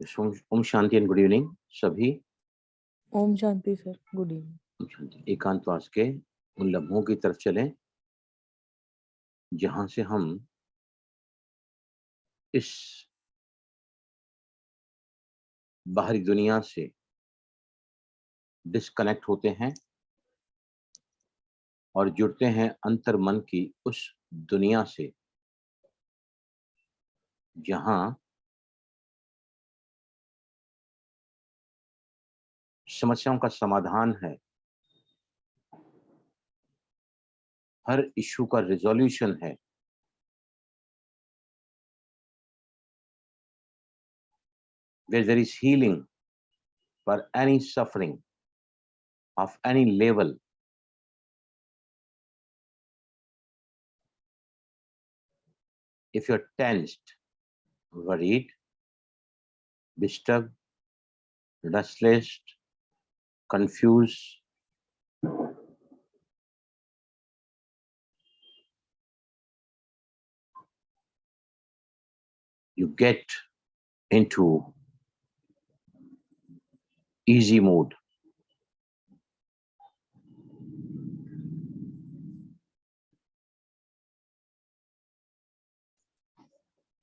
ओम शांति and good evening सभी। ओम शांति सर, गुड इवनिंग। ओम शांति। एकांतवास के उन लम्हों की तरफ चलें जहां से हम इस बाहरी दुनिया से डिस्कनेक्ट होते हैं और जुड़ते हैं अंतर मन की उस दुनिया से जहां समस्याओं का समाधान है, हर इश्यू का रिजोल्यूशन है, where there is healing for any suffering of any level. If you're tensed, worried, disturbed, restless, confused, you get into easy mode.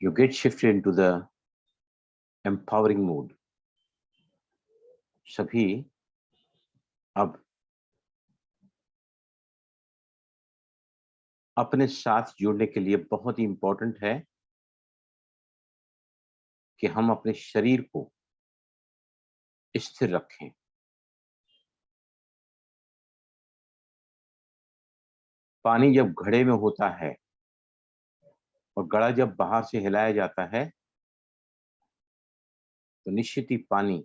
You get shifted into the empowering mode. सभी अब अपने साथ जुड़ने के लिए बहुत ही इंपॉर्टेंट है कि हम अपने शरीर को स्थिर रखें। पानी जब घड़े में होता है और घड़ा जब बाहर से हिलाया जाता है तो निश्चित ही पानी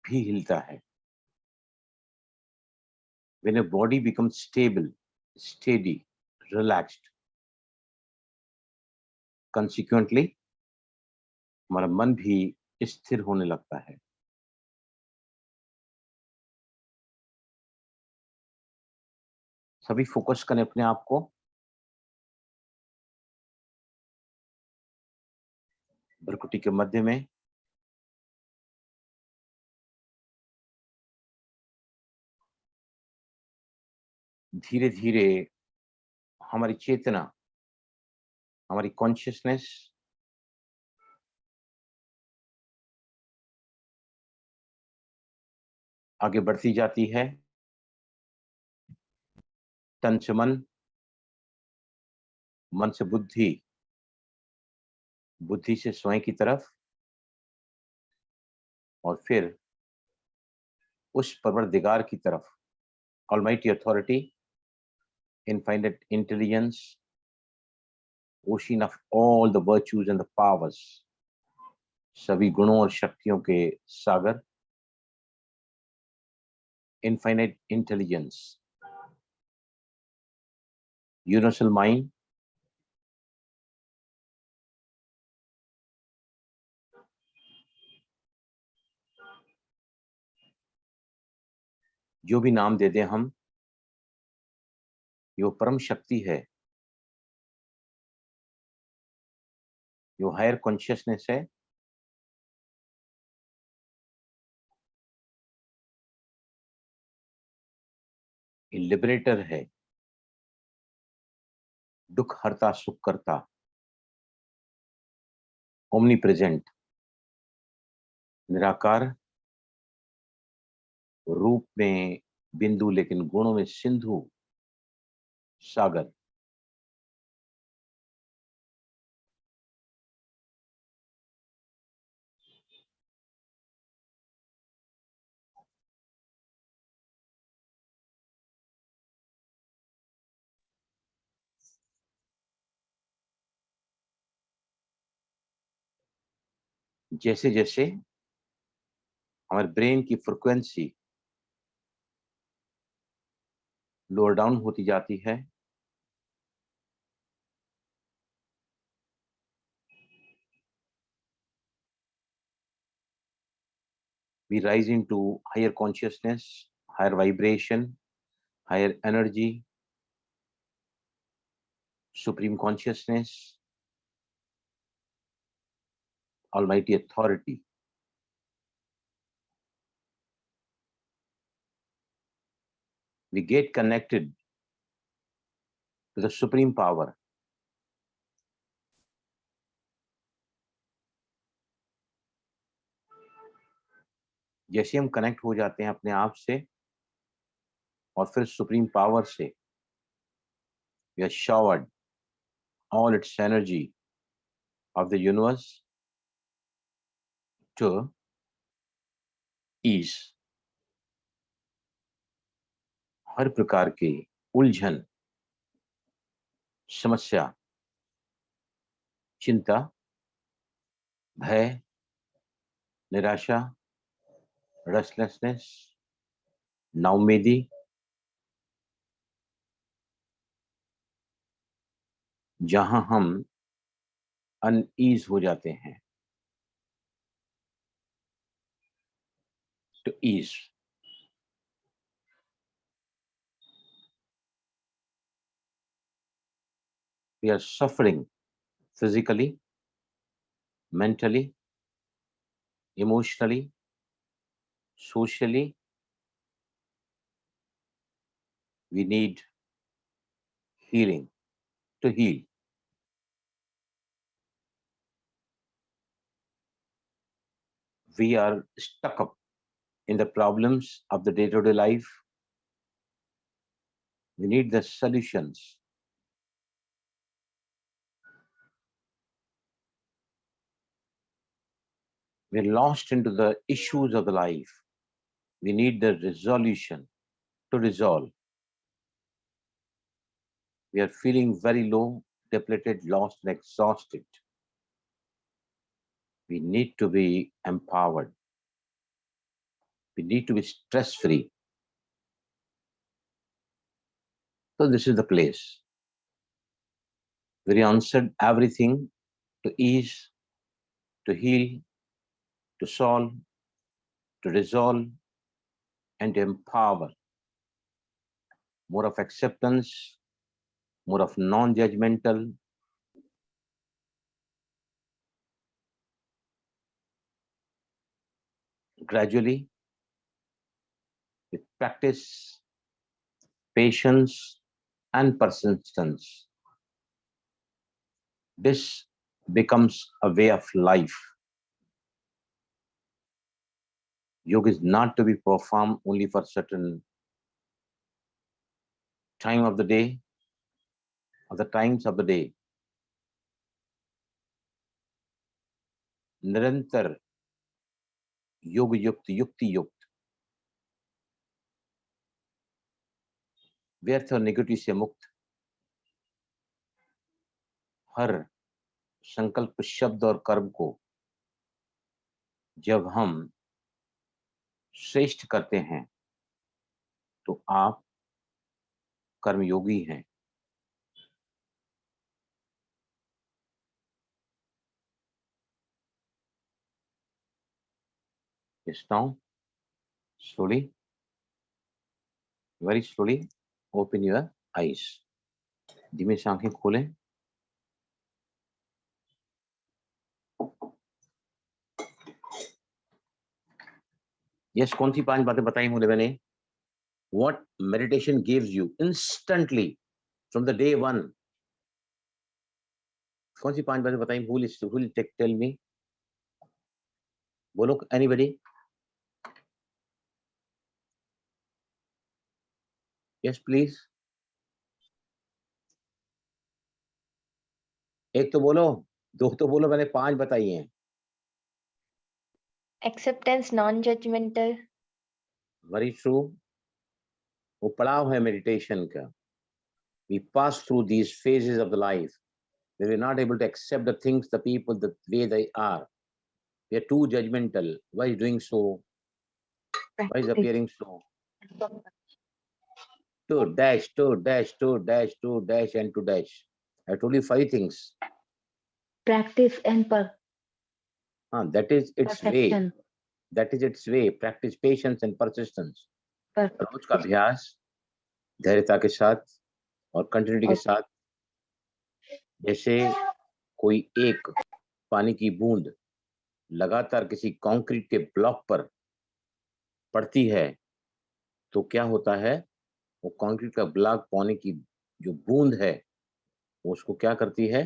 भी हिलता है। When a body becomes stable, steady, relaxed, consequently हमारा मन भी स्थिर होने लगता है। सभी फोकस करें अपने आप को। भ्रुकुटी के मध्य में धीरे धीरे हमारी चेतना, हमारी कॉन्शियसनेस आगे बढ़ती जाती है। तन से मन, मन से बुद्धि, बुद्धि से स्वयं की तरफ और फिर उस परवरदिगार की तरफ। Almighty authority, infinite intelligence, ocean of all the virtues and the powers, सभी गुणों और शक्तियों के सागर। इनफाइनाइट इंटेलिजेंस, यूनिवर्सल माइंड, जो भी नाम दे दें हम, ये वो परम शक्ति है, जो हायर कॉन्शियसनेस है। ये लिबरेटर है, दुख हरता सुख करता, ओमनी प्रेजेंट, निराकार रूप में बिंदु लेकिन गुणों में सिंधु सागर। जैसे जैसे हमारे ब्रेन की फ्रिक्वेंसी लोअर डाउन होती जाती है, we rise into higher consciousness, higher vibration, higher energy, supreme consciousness, almighty authority. We get connected to the supreme power. जैसे हम कनेक्ट हो जाते हैं अपने आप से और फिर सुप्रीम पावर से, we are showered all its energy of the universe to ease. हर प्रकार की उलझन, समस्या, चिंता, भय, निराशा, रेस्टलेसनेस, नाउमेदी, जहां हम अनईज हो जाते हैं, to ease. We are suffering physically, mentally, emotionally, socially. We need healing to heal. We are stuck up in the problems of the day-to-day life. We need the solutions. We're lost into the issues of the life. We need the resolution to resolve. We are feeling very low, depleted, lost, and exhausted. We need to be empowered. We need to be stress-free. So this is the place where he answered everything to ease, to heal, to solve, to resolve, and to empower. More of acceptance, more of non-judgmental. Gradually, with practice, patience, and persistence, this becomes a way of life. Yoga is not to be performed only for certain time of the day, or the times of the day. निरंतर योग युक्त, युक्ति युक्त, व्यर्थ और negative से मुक्त, हर संकल्प, शब्द और कर्म को जब हम श्रेष्ठ करते हैं तो आप कर्मयोगी हैं. Yes, now slowly, very slowly open your eyes. धीमे से आंखें खोलें. यस, कौन सी 5 बातें बताई मुझे मैंने? What meditation gives you instantly from the day one? कौन सी 5 बातें बताई? Who will tell me? बोलो, anybody? Yes, please. एक तो बोलो, 2 तो बोलो, मैंने 5 बताई हैं. Acceptance, non-judgmental. Very true. वो पड़ाव है मेडिटेशन का. We pass through these phases of the life where we're not able to accept the things, the people, the way they are. We are too judgmental. Why is doing so? Why is appearing so? To dash, to dash, to dash, to dash, and to dash. I told you 5 things. Practice and That is its perfection. way. That is its way. Practice patience and persistence. रोज का अभ्यास धैर्यता के साथ और continuity के साथ. जैसे कोई एक पानी की बूंद लगातार किसी कंक्रीट के ब्लॉक पर पड़ती है तो क्या होता है, वो कंक्रीट का ब्लॉक पानी की जो बूंद है वो उसको क्या करती है,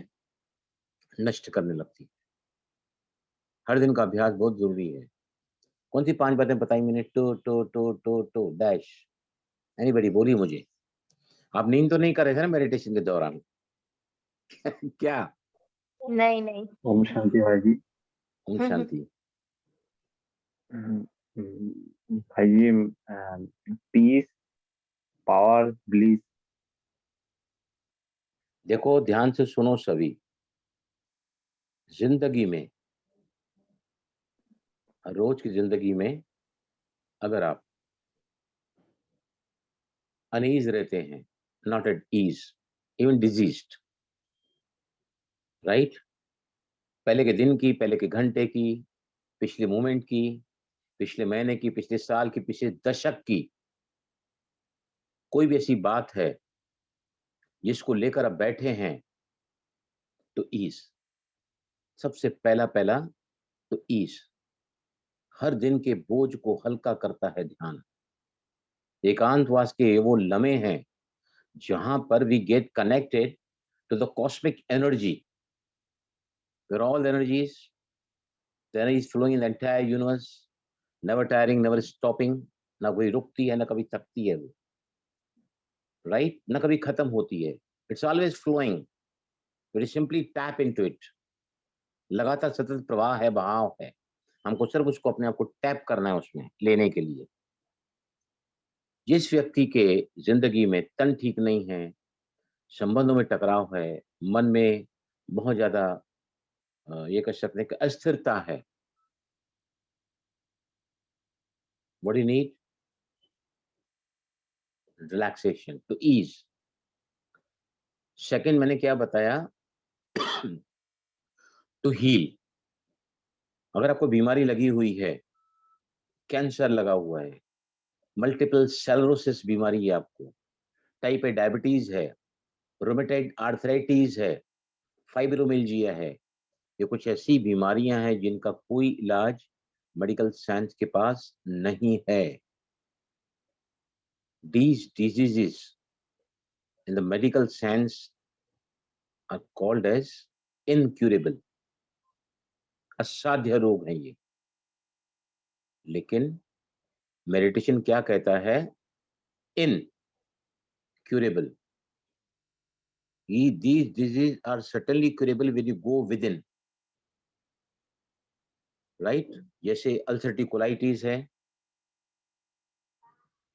नष्ट करने लगती है। हर दिन का अभ्यास बहुत जरूरी है। कौन सी 5 बातें बताई मैंने? To dash. एनीबॉडी बोलिए मुझे। आप नींद तो नहीं कर रहे थे ना मेडिटेशन के दौरान? क्या? नहीं नहीं। ओम शांति भाई जी। ओम शांति। भाई जी, पीस, पावर, ब्लीस। देखो ध्यान से सुनो सभी। जिंदगी में, रोज की जिंदगी में अगर आप अनईज रहते हैं, not at ease, even diseased, right, पहले के दिन की, पहले के घंटे की, पिछले मोमेंट की, पिछले महीने की, पिछले साल की, पिछले दशक की, कोई भी ऐसी बात है जिसको लेकर आप बैठे हैं, तो ईज, सबसे पहला पहला तो ईज। हर दिन के बोझ को हल्का करता है ध्यान। एकांतवास के वो लम्हे हैं जहां पर we get connected to the cosmic energy, where all the energies, the energy is flowing in the entire universe, never tiring, never stopping, ना कोई रुकती है ना कभी थकती है वो, राइट, ना कभी खत्म होती है। It's always flowing, we simply tap into it. लगातार सतत प्रवाह है, बहाव है, हमको सिर्फ उसको अपने आप को टैप करना है उसमें लेने के लिए। जिस व्यक्ति के जिंदगी में तन ठीक नहीं है, संबंधों में टकराव है, मन में बहुत ज्यादा ये कह सकते हैं कि अस्थिरता है, what you need, relaxation, to ease. Second मैंने क्या बताया? To heal. अगर आपको बीमारी लगी हुई है, कैंसर लगा हुआ है, मल्टीपल सेलरोसिस बीमारी है आपको, टाइप ए डायबिटीज है, रोमेटॉइड आर्थराइटिस है, फाइब्रोमिल्जिया है, ये कुछ ऐसी बीमारियां हैं जिनका कोई इलाज मेडिकल साइंस के पास नहीं है। These diseases in the medical science are called as incurable, असाध्य रोग हैं ये। लेकिन मेडिटेशन क्या कहता है? Incurable. These diseases are certainly curable when you go within, right? जैसे अल्सरेटिव कोलाइटिस है,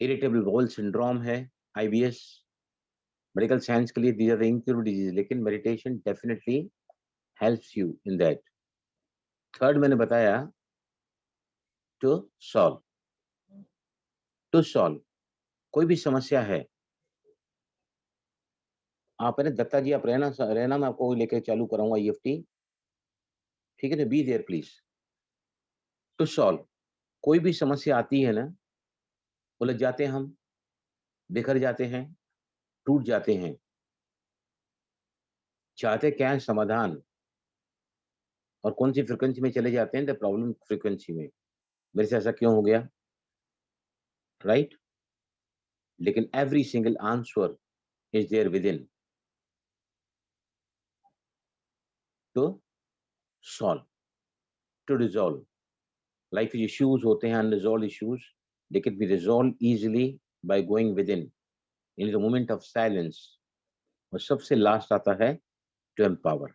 इरिटेबल बाउल सिंड्रोम है, IBS। मेडिकल साइंस के लिए these are the incurable disease, लेकिन meditation definitely helps you in that. Third मैंने बताया to solve. To solve, कोई भी समस्या है, आप है ना दत्ता जी, आप रहना रहना, मैं आपको लेके चालू कराऊंगा EFT, ठीक है ना? Be there please. To solve, कोई भी समस्या आती है ना, उलझ जाते हैं हम, बिखर जाते हैं, टूट जाते हैं, चाहते क्या है? समाधान। और कौन सी फ्रिक्वेंसी में चले जाते हैं? द प्रॉब्लम फ्रिक्वेंसी में। मेरे से ऐसा क्यों हो गया, राइट? लेकिन every single answer is there within to solve, to resolve. Life के इश्यूज होते हैं, unresolve issues, they can be resolve easily by going within the moment of silence. और सबसे लास्ट आता है टू एम्पावर।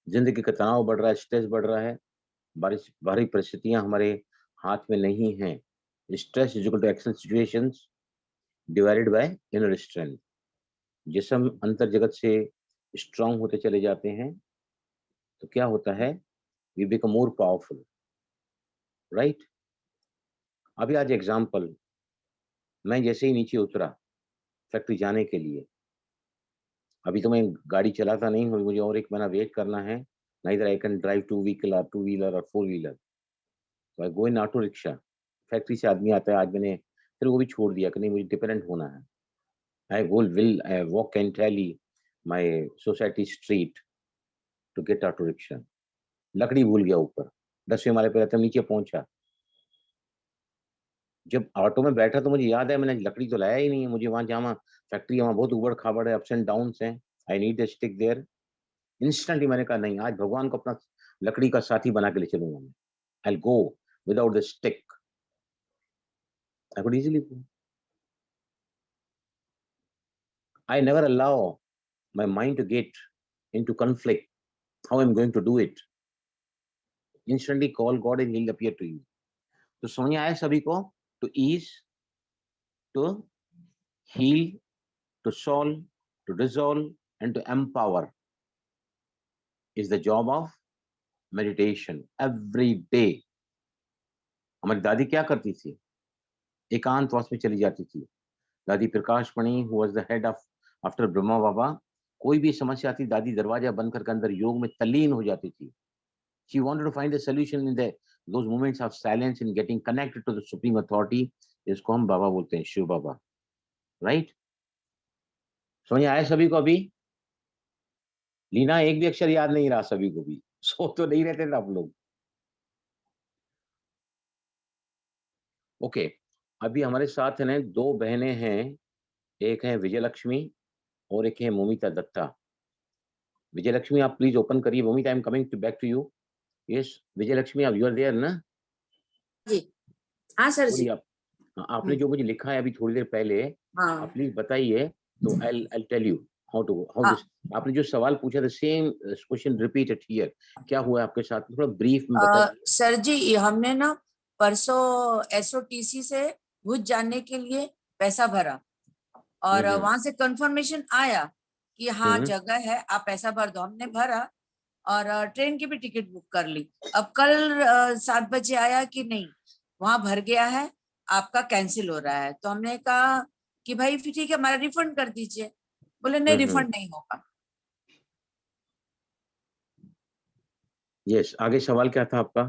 जिंदगी का तनाव बढ़ रहा है, स्ट्रेस बढ़ रहा है, बाहरी परिस्थितियां हमारे हाथ में नहीं हैं। Stress is equal to excel situations divided by inner strength. जैसे हम अंतर जगत से स्ट्रांग होते चले जाते हैं तो क्या होता है? We become more powerful, right? अभी आज एग्जांपल, मैं जैसे ही नीचे उतरा फैक्ट्री जाने के लिए, अभी तो मैं गाड़ी चलाता नहीं हूँ, मुझे और 1 महीना वेट करना है, neither I can drive two wheeler और 4 व्हीलर, तो आई गो इन ऑटो रिक्शा। फैक्ट्री से आदमी आता है, आज मैंने फिर वो भी छोड़ दिया कि नहीं, मुझे डिपेंडेंट होना है। I will walk entirely my society street to get auto rickshaw. लकड़ी भूल गया ऊपर, 10वें माले पे रहता, नीचे पहुंचा, जब ऑटो में बैठा तो मुझे याद है मैंने लकड़ी तो लाया ही नहीं है, मुझे वहां जहाँ फैक्ट्री है वहां बहुत उबड़ खाबड़ है, अप्स एंड डाउन है, I need a stick there. Instantly मैंने कहा नहीं, आज भगवान को अपना लकड़ी का साथी बना के ले चलूंगा मैं, I will go without the stick, I could easily go. I never allow my mind to get into conflict. How I'm going to do it? Instantly call God and He'll appear to you. तो समझ आया सभी को? To ease, to heal, to solve, to dissolve, and to empower is the job of meditation every day. हमारी दादी क्या करती थी? एकांतवास में चली जाती थी। दादी प्रकाश मणि, who was the head of after Brahma बाबा, कोई भी समस्या आती दादी दरवाजा बंद करके अंदर योग में तल्लीन हो जाती थी। She wanted to find a solution in those moments of silence and getting connected to the supreme authority, इसको हम बाबा बोलते हैं, शिव बाबा, राइट? समझ आया सभी को? अभी लीना एक भी अक्षर याद नहीं रहा सभी को भी, सो तो नहीं रहते थे आप लोग। ओके, अभी हमारे साथ है ना 2 बहनें हैं, एक है विजयलक्ष्मी और एक है मोमिता दत्ता। विजयलक्ष्मी आप प्लीज ओपन करिए। Momita, I am coming back to you. Yes Vijayalakshmi, आप यू आर देयर ना? जी हाँ सर जी। बोलिए आप। आपने जो मुझे लिखा है अभी थोड़ी देर पहले, हाँ आप प्लीज बताइए, तो I tell you how this. आपने जो सवाल पूछा था सेम क्वेश्चन रिपीटेड हियर, क्या हुआ आपके साथ, थोड़ा ब्रीफ में बताइए। सर जी, हमने ना परसों एसओटीसी से भुज जाने के लिए पैसा भरा और वहां से कंफर्मेशन आया कि हाँ जगह है, आप पैसा भर दो। हमने भरा और ट्रेन की भी टिकट बुक कर ली। अब कल 7 बजे आया कि नहीं, वहां भर गया है, आपका कैंसिल हो रहा है। तो हमने कहा कि भाई फिर ठीक है, हमारा रिफंड कर दीजिए। बोले नहीं, रिफंड नहीं होगा। यस, आगे सवाल क्या था आपका?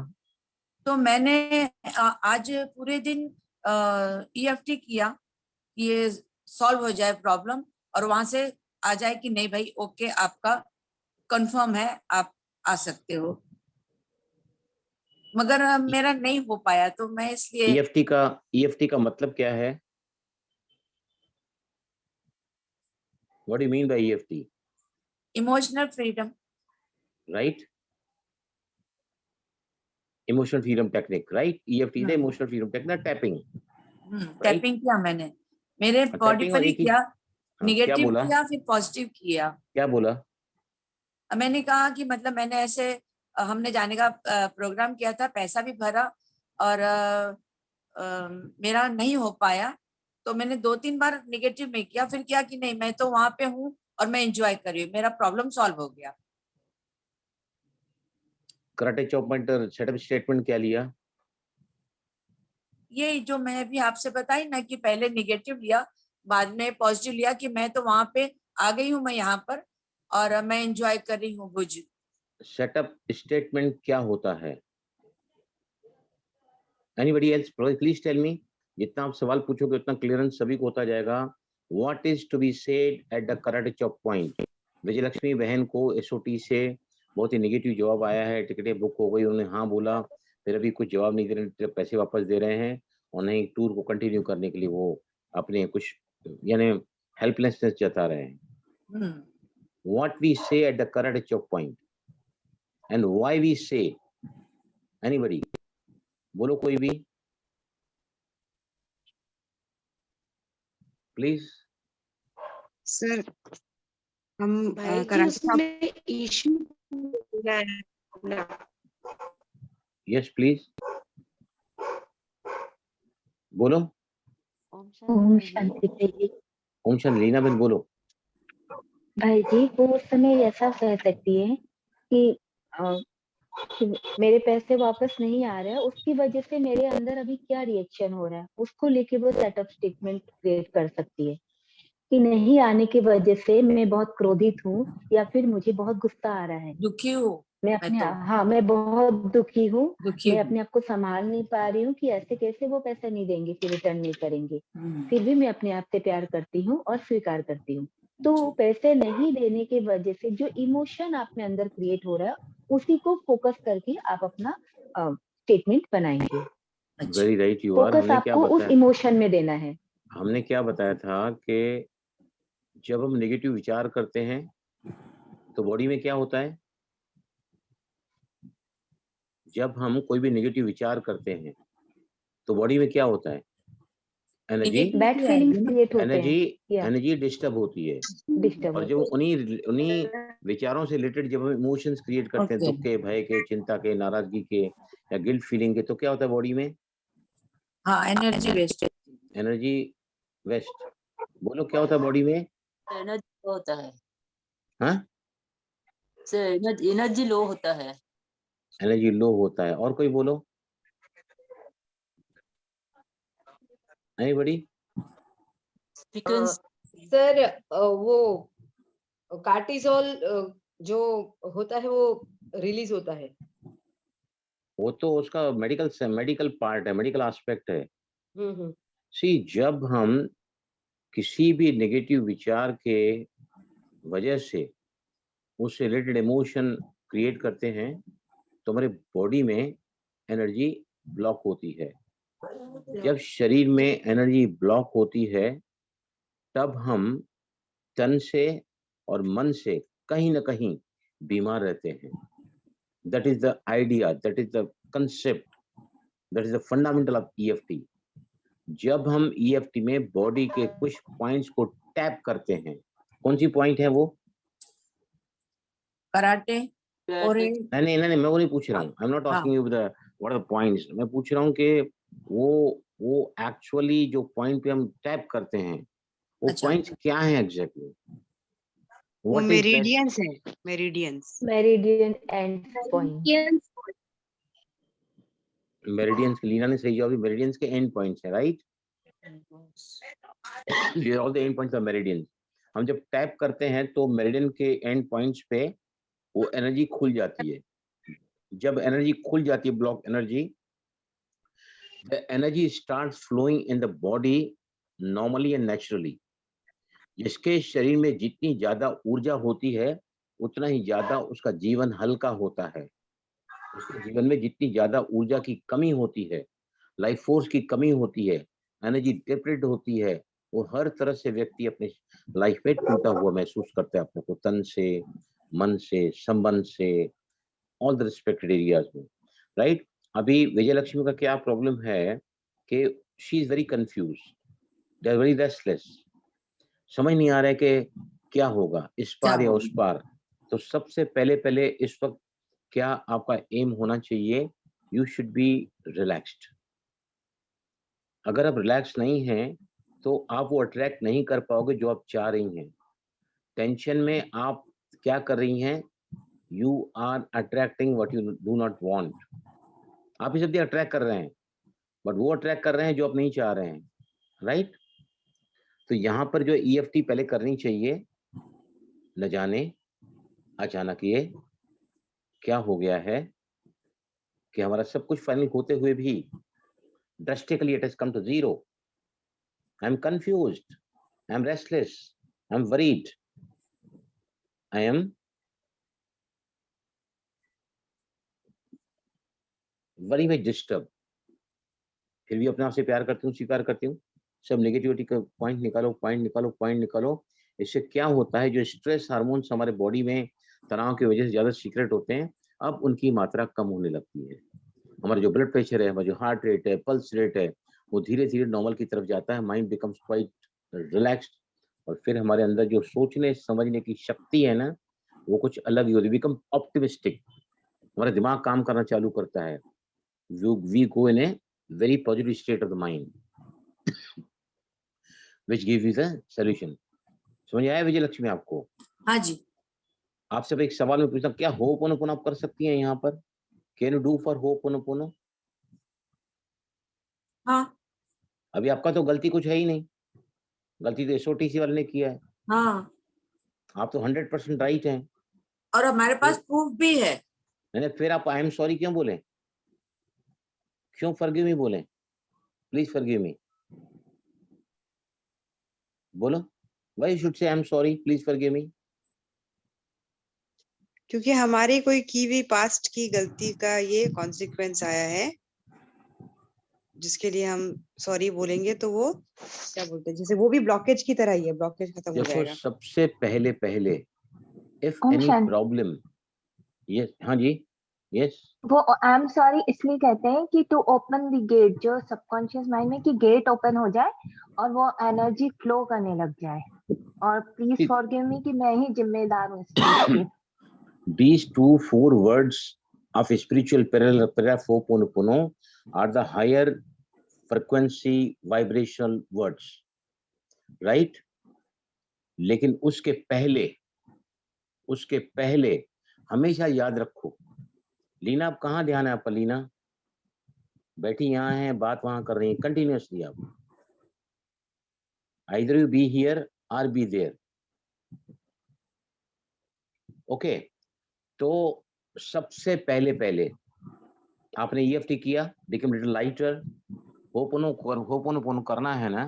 तो मैंने आज पूरे दिन ईएफटी किया कि ये सॉल्व हो जाए प्रॉब्लम, और वहां से आ जाए कि नहीं भाई ओके, आपका कंफर्म है, आप आ सकते हो। मगर मेरा नहीं हो पाया, तो मैं इसलिए ईएफटी का मतलब क्या है? What do you mean by EFT? Emotional freedom. Right, emotional freedom technique, right? EFT the emotional freedom technique, tapping. Tapping किया मैंने, मेरे बॉडी पर ही किया, निगेटिव किया फिर पॉजिटिव किया। क्या बोला? मैंने कहा कि मतलब मैंने ऐसे हमने जाने का प्रोग्राम किया था, पैसा भी भरा और मेरा नहीं हो पाया, तो मैंने 2-3 बार निगेटिव में किया, फिर क्या कि नहीं मैं तो वहां पे हूँ और मैं एंजॉय कर रही हूँ, मेरा प्रॉब्लम सॉल्व हो गया। Karate chop pointer setup statement क्या लिया? ये जो मैं अभी आपसे बताई ना कि पहले निगेटिव लिया, बाद में पॉजिटिव लिया कि मैं तो वहां पे आ गई हूँ, मैं यहाँ पर और मैं एंजॉय कर रही हूँ भुज। सेटअप स्टेटमेंट क्या होता है? Anybody else please tell me. जितना आप सवाल पूछोगे उतना क्लियरेंस सभी को होता जाएगा। What is to be said at the karate chop point? Vijayalakshmi बहन को एसओटी से बहुत ही नेगेटिव जवाब आया है, टिकटें बुक हो गई, उन्होंने हाँ बोला, फिर अभी कुछ जवाब नहीं दे रहे, पैसे वापस दे रहे हैं और नहीं टूर को कंटिन्यू करने के लिए वो अपने कुछ यानी हेल्पलेसनेस जता रहे हैं। What we say at the karate chop point and why we say? Anybody बोलो कोई भी प्लीज। सर हम भाई जी कराटे उसमें इशू यस प्लीज बोलो। ओम शांति भाई। ओम शांति, लीना बहन बोलो। भाई जी वो उस समय ऐसा कह सकती है कि मेरे पैसे वापस नहीं आ रहे हैं, उसकी वजह से मेरे अंदर अभी क्या रिएक्शन हो रहा है उसको लेके वो सेटअप स्टेटमेंट क्रिएट कर सकती है कि नहीं आने की वजह से मैं बहुत क्रोधित हूँ या फिर मुझे बहुत गुस्सा आ रहा है, दुखी हूँ मैं अपने हाँ मैं बहुत दुखी हूँ, मैं अपने आप को संभाल नहीं पा रही हूँ कि ऐसे कैसे वो पैसा नहीं देंगे, फिर रिटर्न नहीं करेंगे, फिर भी मैं अपने आप से प्यार करती हूँ और स्वीकार करती हूँ। तो पैसे नहीं देने की वजह से जो इमोशन आप में अंदर क्रिएट हो रहा है उसी को फोकस करके आप अपना स्टेटमेंट बनाएंगे। अच्छा very right you are. Focus हमने क्या आपको उस बताया, इमोशन में देना है। हमने क्या बताया था कि जब हम नेगेटिव विचार करते हैं तो बॉडी में क्या होता है? जब हम कोई भी नेगेटिव विचार करते हैं तो बॉडी में क्या होता है? एनर्जी, बैड फीलिंग्स क्रिएट होते एनर्जी, हैं या एनर्जी डिस्टर्ब होती है। डिस्टर्ब और होते जब उन्हीं उन्हीं विचारों से रिलेटेड जब हम इमोशंस क्रिएट करते हैं, Okay. दुख के, भय के, चिंता के, नाराजगी के या गिल्ट फीलिंग के, तो क्या होता है बॉडी में? हाँ, एनर्जी वेस्ट। Energy waste. बोलो क्या होता है बॉडी में? एनर्जी लो होता है हाँ, सर, एनर्जी लो होता है। एनर्जी लो होता है। और कोई बोलो, एनीबॉडी? फ्रीक्वेंसी सर वो कार्टिसोल जो होता है वो रिलीज होता है। वो तो उसका मेडिकल पार्ट है, मेडिकल एस्पेक्ट है। हम्म। सी, जब हम किसी भी नेगेटिव विचार के वजह से उससे रिलेटेड इमोशन क्रिएट करते हैं तो हमारे बॉडी में एनर्जी ब्लॉक होती है। जब शरीर में एनर्जी ब्लॉक होती है तब हम तन से और मन से कहीं ना कहीं बीमार रहते हैं। That is the idea, that is the concept, that is the fundamental of EFT। जब हम EFT में बॉडी के कुछ पॉइंट्स को टैप करते हैं, कौन सी पॉइंट है वो? कराटे और नहीं, मैं वो नहीं पूछ रहा हूँ। I am not asking you the what are the points. मैं पूछ रहा हूँ कि वो एक्चुअली जो पॉइंट पे हम टैप करते हैं वो अच्छा। पॉइंट्स क्या हैं एग्जैक्टली? वो व्हाट इज मेरिडियंस है, meridians. Meridian end point. Meridians? Leena ने सही जवाब दिया, मेरिडियंस के एंड पॉइंट्स हैं, राइट? ये all the end points of meridians. हम जब टैप करते हैं तो मेरिडियन के एंड पॉइंट्स पे वो एनर्जी खुल जाती है। जब एनर्जी खुल जाती है, block energy, the energy starts flowing in the body normally and naturally. जिसके शरीर में जितनी ज्यादा ऊर्जा होती है उतना ही ज्यादा उसका जीवन हल्का होता है। उसके जीवन में जितनी ज्यादा ऊर्जा की कमी होती है, लाइफ फोर्स की कमी होती है, एनर्जी डिप्लीट होती है, वो हर तरह से व्यक्ति अपने लाइफ में टूटा हुआ महसूस करता है अपने को, तन से, मन से, संबंध से, ऑल द रिस्पेक्टेड एरियाज में, राइट? अभी विजय लक्ष्मी का क्या प्रॉब्लम है कि she is very confuse, they are very restless. समझ नहीं आ रहा है कि क्या होगा, इस पार या उस पार। तो सबसे पहले इस वक्त क्या आपका एम होना चाहिए? You should be relaxed. अगर आप रिलैक्स नहीं हैं तो आप वो अट्रैक्ट नहीं कर पाओगे जो आप चाह रही हैं। टेंशन में आप क्या कर रही हैं? You are attracting what you do not want. आप इसे अट्रैक्ट कर रहे हैं बट वो अट्रैक्ट कर रहे हैं जो आप नहीं चाह रहे हैं, राइट? तो यहाँ पर जो EFT पहले करनी चाहिए, न जाने अचानक ये क्या हो गया है कि हमारा सब कुछ फाइनल होते हुए भी drastically it has come to zero. I am confused, I am restless, I am worried, I am very much disturbed। फिर भी अपने आप से प्यार करती हूँ, स्वीकार करती हूँ। सब नेगेटिविटी का पॉइंट निकालो, पॉइंट निकालो, पॉइंट निकालो। इससे क्या होता है, जो स्ट्रेस हार्मोन्स हमारे बॉडी में तनाव की वजह से ज्यादा सीक्रेट होते हैं, अब उनकी मात्रा कम होने लगती है। हमारा जो ब्लड प्रेशर है, हमारा जो हार्ट रेट है, पल्स रेट है, वो धीरे धीरे नॉर्मल की तरफ जाता है। माइंड बिकम्स क्वाइट रिलैक्स्ड और फिर हमारे अंदर जो सोचने समझने की शक्ति है ना, वो कुछ अलग ही होती है। बिकम ऑप्टिमिस्टिक, हमारा दिमाग काम करना चालू करता है। We go in a very positive state of the mind which give you the solution. समझ आया विजय लक्ष्मी आपको? हाँ जी। आपसे एक सवाल में पूछता, क्या होपोनोपोनो आप कर सकती हैं यहाँ पर? Can you do for ho'oponopono? हाँ अभी आपका तो गलती कुछ है ही नहीं, गलती तो SOTC वाले ने किया है। हाँ, आप तो 100% राइट हैं। और हमारे पास प्रूफ भी है। मैंने फिर आप आई एम सॉरी क्यों बोले? क्यों फॉरगिव मी बोले? प्लीज फॉरगिव मी बोलो। Why should say I am sorry, please forgive me? क्योंकि हमारी कोई की हुई पास्ट की गलती का ये कॉन्सिक्वेंस आया है, जिसके लिए हम सॉरी बोलेंगे तो वो क्या बोलते हैं, जैसे वो भी ब्लॉकेज की तरह ही है, ब्लॉकेज खत्म हो देखो जाएगा। सबसे पहले इफ ओम एनी शांति। प्रॉब्लम, यस, हाँ जी, यस, वो आई एम सॉरी इसलिए कहते हैं कि टू ओपन द गेट, जो सबकॉन्शियस माइंड में कि गेट ओपन हो जाए और वो एनर्जी फ्लो करने लग जाए। और प्लीज फॉरगिव मी कि मैं ही जिम्मेदार हूँ इस चीज की। these 2-4 words of spiritual paragraph Ho'oponopono are the higher frequency vibrational words, right? लेकिन उसके पहले हमेशा याद रखो, लीना आप कहाँ ध्यान है आपका? लीना बैठी यहाँ है, बात वहां कर रही है कंटिन्यूअसली। आप either you be here or be there, okay? तो सबसे पहले आपने EFT किया, become little lighter, होपोनोपोनो करना है ना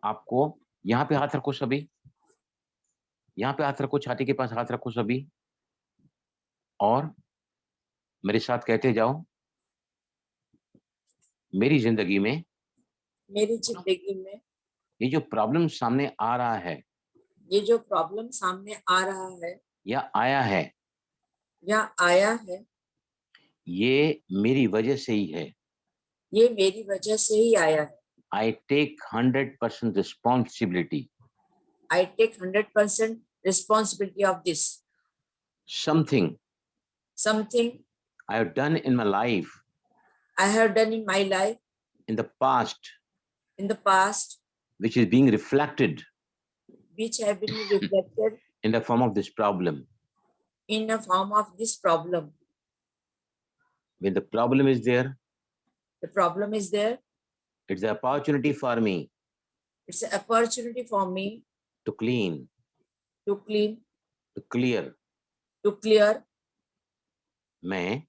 आपको। यहाँ पे हाथ रखो सभी, यहाँ पे हाथ रखो, छाती के पास हाथ रखो सभी, और मेरे साथ कहते जाओ, मेरी जिंदगी में ये जो प्रॉब्लम सामने आ रहा है, ये जो प्रॉब्लम सामने आ रहा है या आया है, ये मेरी वजह से ही है। ये मेरी वजह से ही आया है। I take 100% responsibility. I take 100% responsibility of this. Something I have done in my life I have done in my life in the past, which which is being reflected have been reflected in the form of this problem. in the form of this problem. When the problem is there, The problem is there. it's an opportunity for me It's an opportunity for me to clean, to clean, to clear. to clear. मैं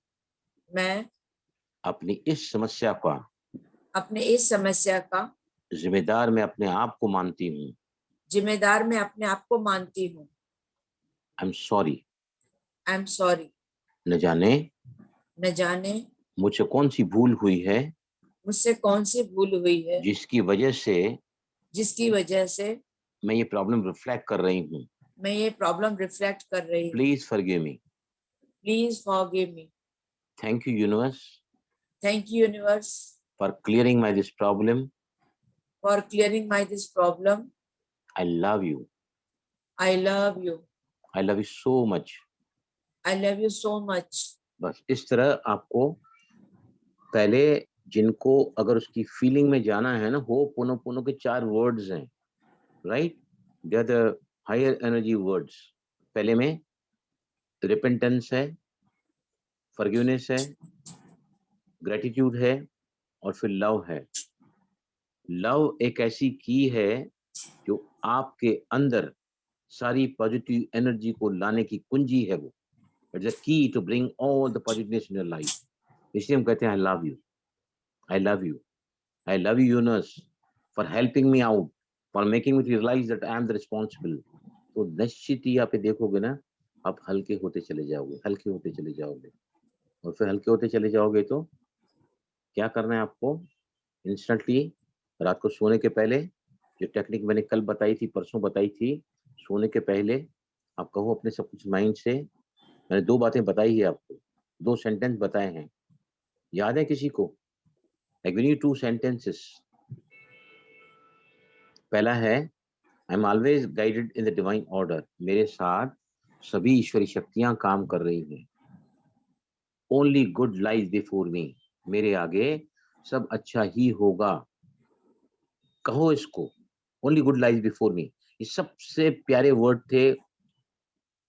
अपनी इस समस्या का जिम्मेदार मैं अपने आप को मानती हूँ। I'm sorry. न जाने मुझसे कौन सी भूल हुई है, जिसकी वजह से मैं ये प्रॉब्लम रिफ्लेक्ट कर रही हूँ। Please forgive me. Thank you, universe, for clearing this problem. I love you. I love you so much. बस इस तरह आपको पहले, जिनको अगर उसकी फीलिंग में जाना है ना, होपोनोपोनो के 4 वर्ड्स हैं, राइट? They are the higher energy words. पहले में रिपेंटेंस है, फॉरगिवनेस है, ग्रेटिट्यूड है, और फिर लव है। लव एक ऐसी की है जो आपके अंदर सारी पॉजिटिव एनर्जी को लाने की कुंजी है। वो it's a key to bring all the positiveness in your life. इसलिए हम कहते हैं I love you, I love you, I love you universe for helping me out, for making me realise that I am the responsible. तो निश्चित ही आप देखोगे ना, आप हल्के होते चले जाओगे, हल्के होते चले जाओगे। और फिर हल्के होते चले जाओगे तो क्या करना है आपको? इंस्टेंटली रात को सोने के पहले, जो टेक्निक मैंने कल बताई थी, परसों बताई थी, सोने के पहले आप कहो अपने सब कुछ माइंड से। मैंने 2 बातें बताई है आपको, 2 सेंटेंस बताए हैं, याद है किसी को? I give you 2 sentences. पहला है I am always guided in the divine order. मेरे साथ सभी ईश्वरी शक्तियां काम कर रही हैं। Only good lies before me, मेरे आगे सब अच्छा ही होगा। कहो इसको, ओनली गुड लाइज बिफोर मी। ये सबसे प्यारे वर्ड थे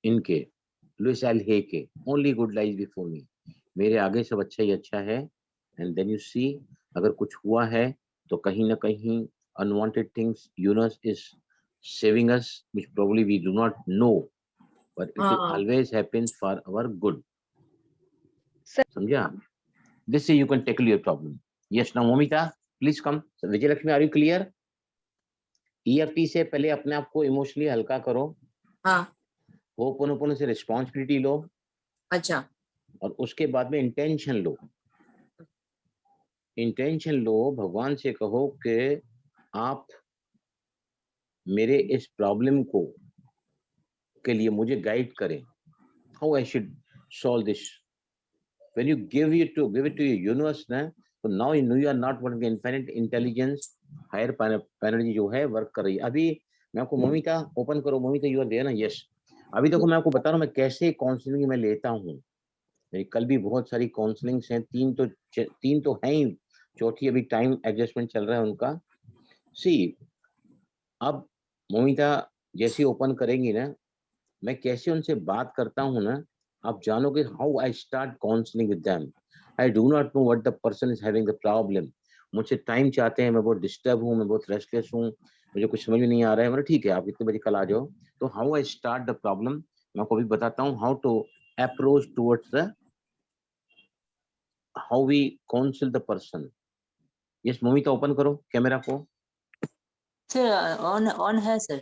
इनके, लुइस एल हे के, only good lies before me, मेरे आगे सब अच्छा ही अच्छा है। एंड देन यू सी, अगर कुछ हुआ है तो कहीं ना कहीं unwanted things, universe is saving us, which probably we do not know, but it will always happen for our good. समझा? This way you can tackle your problem. Yes, now Momita, please come. So, Vijay Lakshmi, are you clear? EFT से पहले अपने आप को emotionally हल्का करो। हाँ। Ho'oponopono से रिस्पॉन्सिबिलिटी लो। अच्छा, और उसके बाद में इंटेंशन लो। इंटेंशन लो, भगवान से कहो कि आप मेरे इस प्रॉब्लम को के लिए मुझे गाइड करें, how I should solve this. When you give it to universe ना, तो now you are not working, infinite intelligence, higher energy जो है वर्क कर रही है। अभी मैं आपको, मोमिता ओपन करो, मोमिता यू आर देयर ना? यस। अभी देखो मैं आपको बता रहा हूँ मैं कैसे काउंसलिंग में लेता हूँ। मेरी कल भी बहुत सारी काउंसलिंग्स हैं, तीन तो हैं ही, चौथी अभी टाइम एडजस्टमेंट चल रहा है उनका। सी, अब मोमिता जैसी ओपन करेंगी ना, मैं कैसे उनसे बात करता हूँ ना, आप जानोगे how I start counselling with them. I do not know what the person is having the problem. मुझसे टाइम चाहते हैं, मैं बहुत डिस्टर्ब हूँ, मैं बहुत रेस्टलेस हूँ, मुझे कुछ समझ में नहीं आ रहा है। मतलब ठीक है, आप इतने बजे कल आ जाओ। तो how I start the problem मैं आपको अभी बताता हूँ, how to approach towards the, how we counsel the person. Yes Momita open करो कैमरा को। सर ऑन है सर।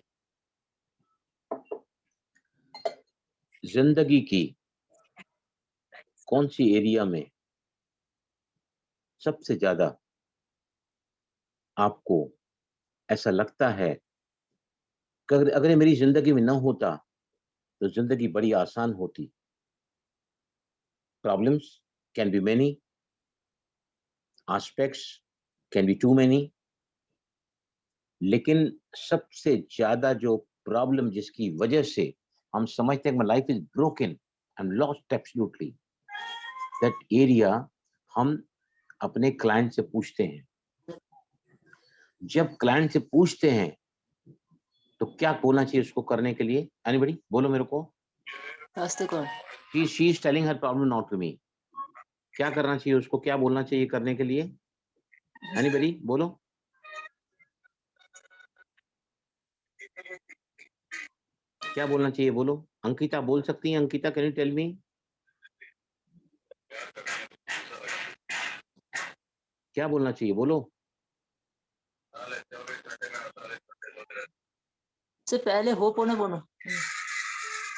जिंदगी की कौन सी एरिया में सबसे ज्यादा आपको ऐसा लगता है कि अगर ये मेरी जिंदगी में ना होता तो जिंदगी बड़ी आसान होती? Problems can be many, aspects can be too many, लेकिन सबसे ज्यादा जो प्रॉब्लम जिसकी वजह से हम समझते हैं कि life is broken, I am lost absolutely, that area हम अपने क्लाइंट से पूछते हैं। जब क्लाइंट से पूछते हैं तो क्या बोलना चाहिए उसको करने के लिए? एनीबॉडी बोलो मेरे को। रास्ते कौन? She is telling her problem not to me. क्या करना चाहिए उसको, क्या बोलना चाहिए करने के लिए? एनीबॉडी बोलो। क्या बोलना चाहिए बोलो। अंकिता बोल सकती हैं? Ankita can you tell me? क्या बोलना चाहिए बोलो। सर पहले हो पोनो बोनो।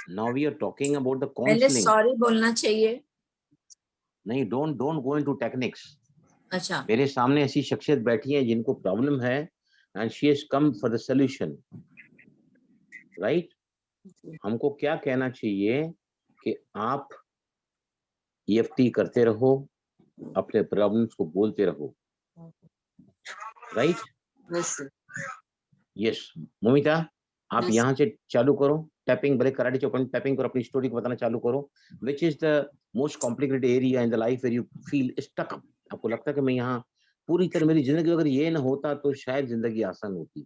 Now we are talking about the पहले काउंसलिंग। सॉरी बोलना चाहिए। नहीं, डोंट गो इनटू टेक्निक्स। अच्छा, मेरे सामने ऐसी शख्सियत बैठी है जिनको प्रॉब्लम है and she has come for the solution, right? हमको क्या कहना चाहिए कि आप EFT करते रहो, अपने प्रॉब्लम्स को बोलते रहो, right? Yes sir. Yes Momita, आप Yes. यहाँ से चालू करो टैपिंग, भले कराटे चौकन टैपिंग करो, अपनी स्टोरी को बताना चालू करो। Which is the most complicated area in the life where you feel stuck? आपको लगता है कि मैं यहाँ पूरी तरह, मेरी जिंदगी अगर ये ना होता तो शायद जिंदगी आसान होती।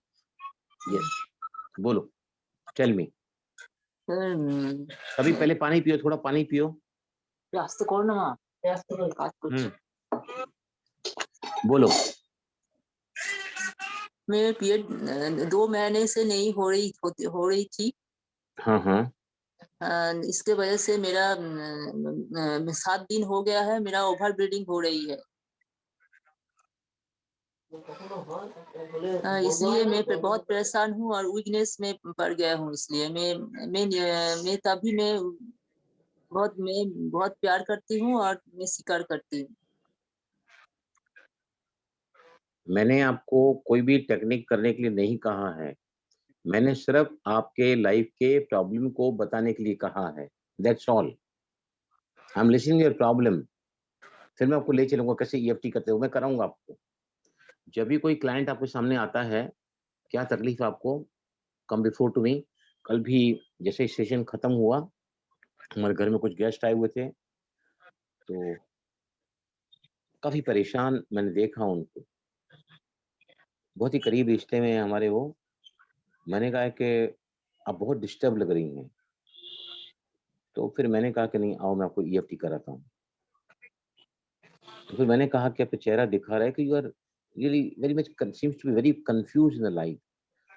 यस बोलो, टेल मी। सर अभी पहले पानी पियो, थोड़ा पानी पियो। रास्ते कौन ना रास्ते कौन काट कुछ। बोलो। मेरे पीरियड 2 महीने से नहीं हो रही थी। हाँ हाँ। इसके वजह से मेरा 7 दिन हो गया है, मेरा ओवर ब्लीडिंग हो रही है। इसलिए मैं बहुत परेशान हूँ और वीकनेस में पड़ गया हूँ। इसलिए मैं तभी मैं बहुत प्यार करती हूँ और मैं स्वीकार करती हूँ। मैंने आपको कोई भी टेक्निक करने के लिए नहीं कहा है, मैंने सिर्फ आपके लाइफ के प्रॉब्लम को बताने के लिए कहा है। That's all. I am listening your problem, फिर मैं आपको ले चलूंगा कैसे EFT करते हो, मैं कराऊंगा आपको। जब भी कोई क्लाइंट आपके सामने आता है, क्या तकलीफ है आपको, कम बिफोर टू मी। कल भी जैसे सेशन खत्म हुआ, हमारे घर में कुछ गेस्ट आए हुए थे, तो काफी परेशान मैंने देखा उनको, बहुत ही करीब रिश्ते में हमारे वो। मैंने कहा कि आप बहुत डिस्टर्ब लग रही हैं, तो फिर मैंने कहा कि नहीं आओ मैं आपको EFT कराता हूँ। तो फिर मैंने कहा कि आपका चेहरा दिखा रहा है कि you are really very much seems to be very confuse in the life.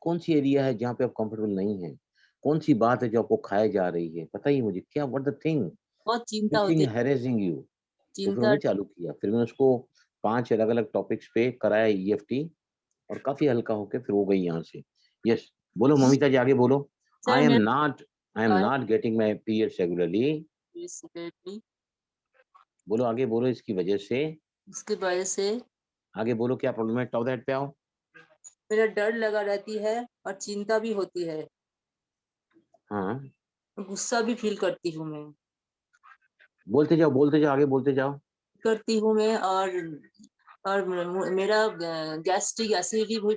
कौन सी एरिया है जहाँ पे आप कंफर्टेबल नहीं है? कौन सी बात है जो आपको खाए जा रही है? बताइए मुझे, क्या व्हाट द थिंग बहुत चिंता विच थिंग होती है। Harassing you? तो फिर चिंता उन्होंने चालू किया, फिर मैंने उसको 5 अलग अलग टॉपिक्स पे कराया EFT, और काफी हल्का होके फिर वो गई यहाँ से। यस बोलो ममिता जी, आगे बोलो। सर आई एम मैं not getting my periods regularly. Basically, बोलो आगे बोलो, इसकी वजह से, इसके वजह से आगे बोलो क्या प्रॉब्लम है, टॉप दैट पे आओ। मेरा डर लगा रहती है और चिंता भी होती है, हाँ गुस्सा भी फील करती हूँ मैं, बोलते जाओ, आगे बोलते जाओ। करती हूँ मैं। और मेरा गैस्ट्रिक एसिडिटी भी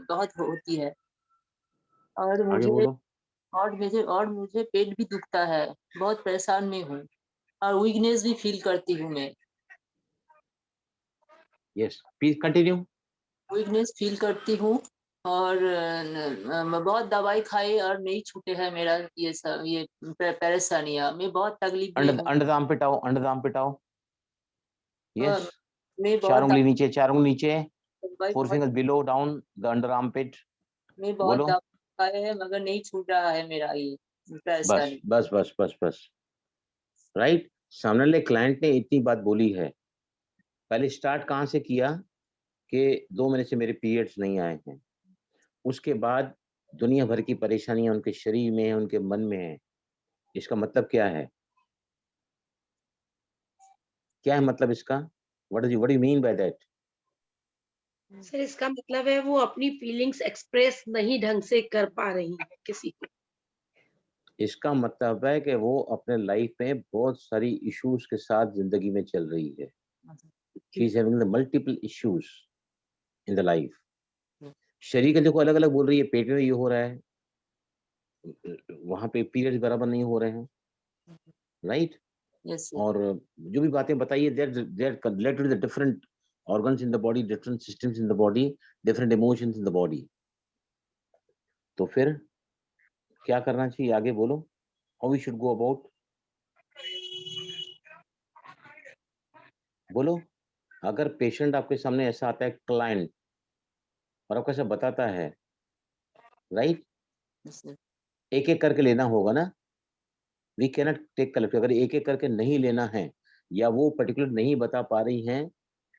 बहुत होती है, और आगे मुझे बोलो। और मुझे पेट भी दुखता है, बहुत परेशान में हूँ, और वीकनेस भी फील करती हूँ मैं, yes please continue. Weakness feel करती हूँ। और बहुत दवाई खाई और नहीं छूटे है मेरा ये सब, ये परेशानियां, मैं बहुत तकलीफ में हूँ। अंडरआर्म पिटाओ। और यस, मैं चार बहुत उंगली नीचे, 4 बहुत fingers below down the underarm pit। मैं बहुत बोलो। दवाई खाए है, मगर नहीं छूट रहा है मेरा ये बस परेशानी। बस बस बस बस राइट। सामने वाले क्लाइंट ने इतनी बात बोली है, पहले स्टार्ट कहाँ से किया कि 2 महीने से मेरे पीरियड्स नहीं आए हैं, उसके बाद दुनिया भर की परेशानियां उनके शरीर में है, उनके मन में है। इसका मतलब क्या है, क्या है मतलब इसका, what do mean by that? Sir इसका मतलब है वो अपनी फीलिंग्स एक्सप्रेस नहीं ढंग से कर पा रही है किसी को। इसका मतलब है कि वो अपने लाइफ में बहुत सारी इश्यूज के साथ जिंदगी में चल रही है। She is having the multiple issues in the life. शरीर के देखो अलग अलग बोल रही है, पेट में ये हो रहा है, वहां पे पीरियड्स बराबर नहीं हो रहे हैं, राइट। यस और जो भी बातें बताइए, they're related to the different organs in the body, different systems in the body, different emotions in the body। तो फिर क्या करना चाहिए, आगे बोलो, how we should go about, बोलो। अगर पेशेंट आपके सामने ऐसा आता है क्लाइंट, और आपको ऐसा बताता है, राइट, एक एक करके लेना होगा ना, we can not take collective. अगर एक एक करके नहीं लेना है या वो पर्टिकुलर नहीं बता पा रही हैं,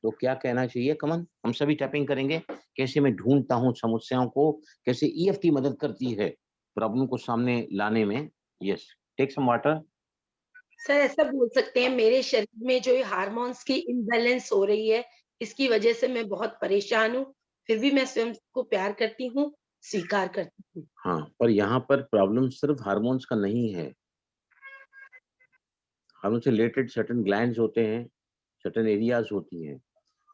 तो क्या कहना चाहिए, कमन हम सभी टैपिंग करेंगे। कैसे मैं ढूंढता हूँ समस्याओं को, कैसे ईएफटी मदद करती है प्रॉब्लम को सामने लाने में। Yes, take some water. Sir ऐसा बोल सकते हैं मेरे शरीर में जो हार्मोन्स की इम्बैलेंस हो रही है, इसकी वजह से मैं बहुत परेशान हूँ, फिर भी मैं स्वयं को प्यार करती हूँ, स्वीकार करती हूँ। हाँ, पर यहाँ पर प्रॉब्लम सिर्फ हार्मोन्स का नहीं है। हार्मोन से रिलेटेड सर्टेन ग्लैंड्स होते हैं, सर्टेन एरियाज होती हैं,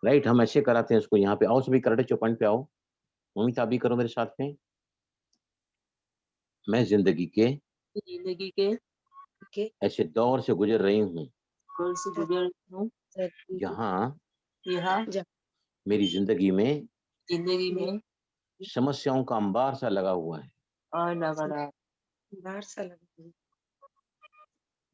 राइट। हम ऐसे कराते हैं इसको। यहाँ पे आओ सभी, कराटे चौपाई पे आओ। मम्मी आप भी करो मेरे साथ में। मैं जिंदगी के के ऐसे दौर से गुजर रही हूँ दौर से गुजर हूँ, जहाँ यहाँ मेरी जिंदगी में जिंदगी में समस्याओं का अंबार सा लगा हुआ है। और लगा रहा। बाहर सा लगा है।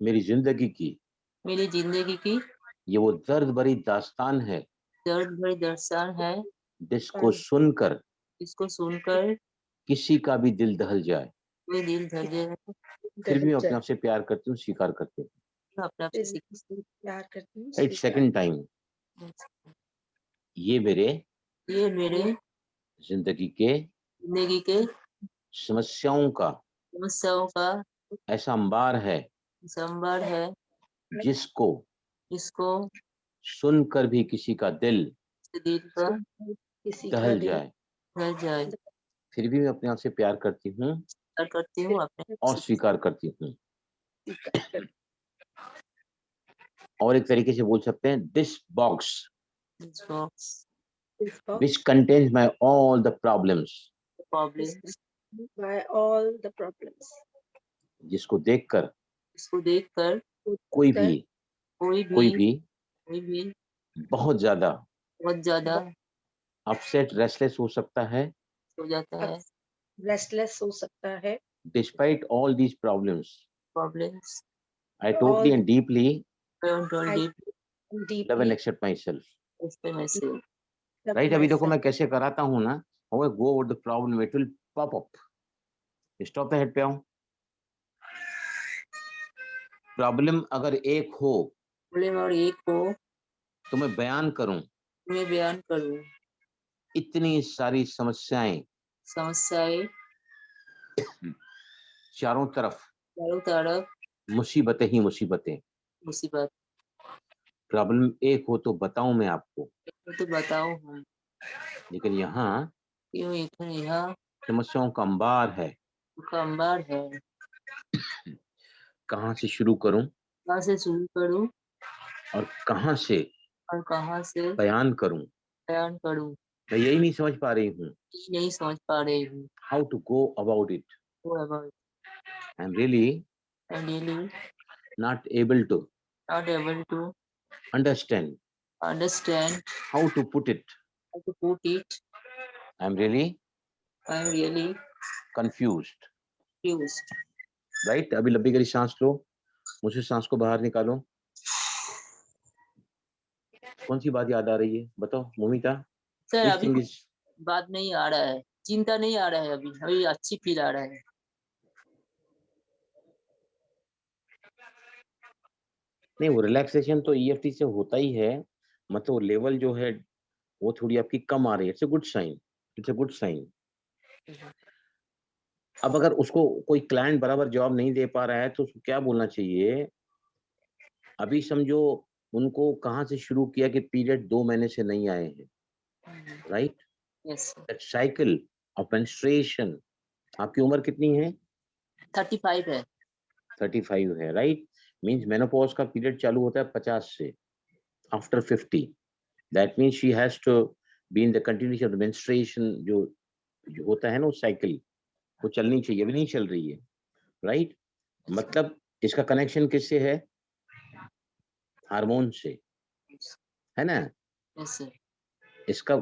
मेरी जिंदगी की ये वो दर्द भरी दास्तान है दर्द भरी दर्शन है, जिसको सुनकर इसको सुनकर किसी का भी दिल दहल जाए। कोई दिल धर जाए, फिर भी मैं अपने आप से प्यार करती हूँ, स्वीकार करती हूँ। अपने आप से प्यार करती हूँ, राइट, सेकंड टाइम, ये मेरे जिंदगी के समस्याओं का ऐसा अंबार है संभार है, जिसको इसको सुनकर भी किसी का दिल दिल पर किसी का दहल दिल जाए। धर जाए, फिर भी मैं अपने आप से प्यार करती हूँ करती हूँ अपने और स्वीकार करती हूँ। और एक तरीके से बोल सकते हैं, this box which contains my all the problems, by all the problems। जिसको देखकर इसको देखकर कोई भी बहुत ज्यादा अपसेट, रेस्टलेस हो सकता है, हो जाता है। रेस्टलेस हो सकता है। Despite all these problems problems I totally and deeply love and deeply accept my self. love right, अभी देखो myself। मैं कैसे कराता हूँ ना, how I go over the problem, it will pop up. Stop the head पे आओ। Problem अगर एक हो और एक को तो मैं बयान करूं इतनी सारी समस्याएं समस्याएं चारों तरफ मुसीबतें ही मुसीबतें। मुसीबत प्रॉब्लम एक हो तो बताऊं मैं आपको, तो बताओ हम, लेकिन यहाँ क्यों इतने यहाँ समस्याओं का अंबार है। कंबार है। कहाँ से शुरू करूं कहाँ से शुरू करूं और कहाँ से और कहाँ से बयान करूं, बयान करूं, मैं यही नहीं समझ पा रही हूँ। नहीं समझ पा रही हूँ। How to go about it. What about I am really I'm really not able to not able to understand understand how to put it. how to put it. I am really I'm really confused. confused. Right अभी लंबी गहरी सांस लो, मुझे सांस को बाहर निकालो। कौन सी बात याद आ रही है बताओ मोमिता। सर Which अभी thing is बात नहीं आ रहा है, चिंता नहीं आ रहा है, अभी अच्छी फील आ रहा है। नहीं, वो रिलैक्सेशन तो ईएफटी से होता ही है, मतलब लेवल जो है वो थोड़ी आपकी कम आ रही है। It's a good sign, it's a good sign. अब अगर उसको कोई क्लाइंट बराबर जवाब नहीं दे पा रहा है तो उसको क्या बोलना चाहिए, अभी समझो उनको कहाँ से शुरू किया कि पीरियड 2 महीने से नहीं आए हैं, right. Yes that cycle of menstruation, आपकी उम्र कितनी है? 35 है। 35 है, राइट। मींस मेनोपॉज का पीरियड चालू होता है 50 से, after 50। That means she has to be in the continuation of the menstruation, जो होता है ना उस साइकिल वो चलनी चाहिए, अभी नहीं चल रही है, राइट। मतलब इसका कनेक्शन किससे है? हार्मोन से, है ना। Yes sir. इसका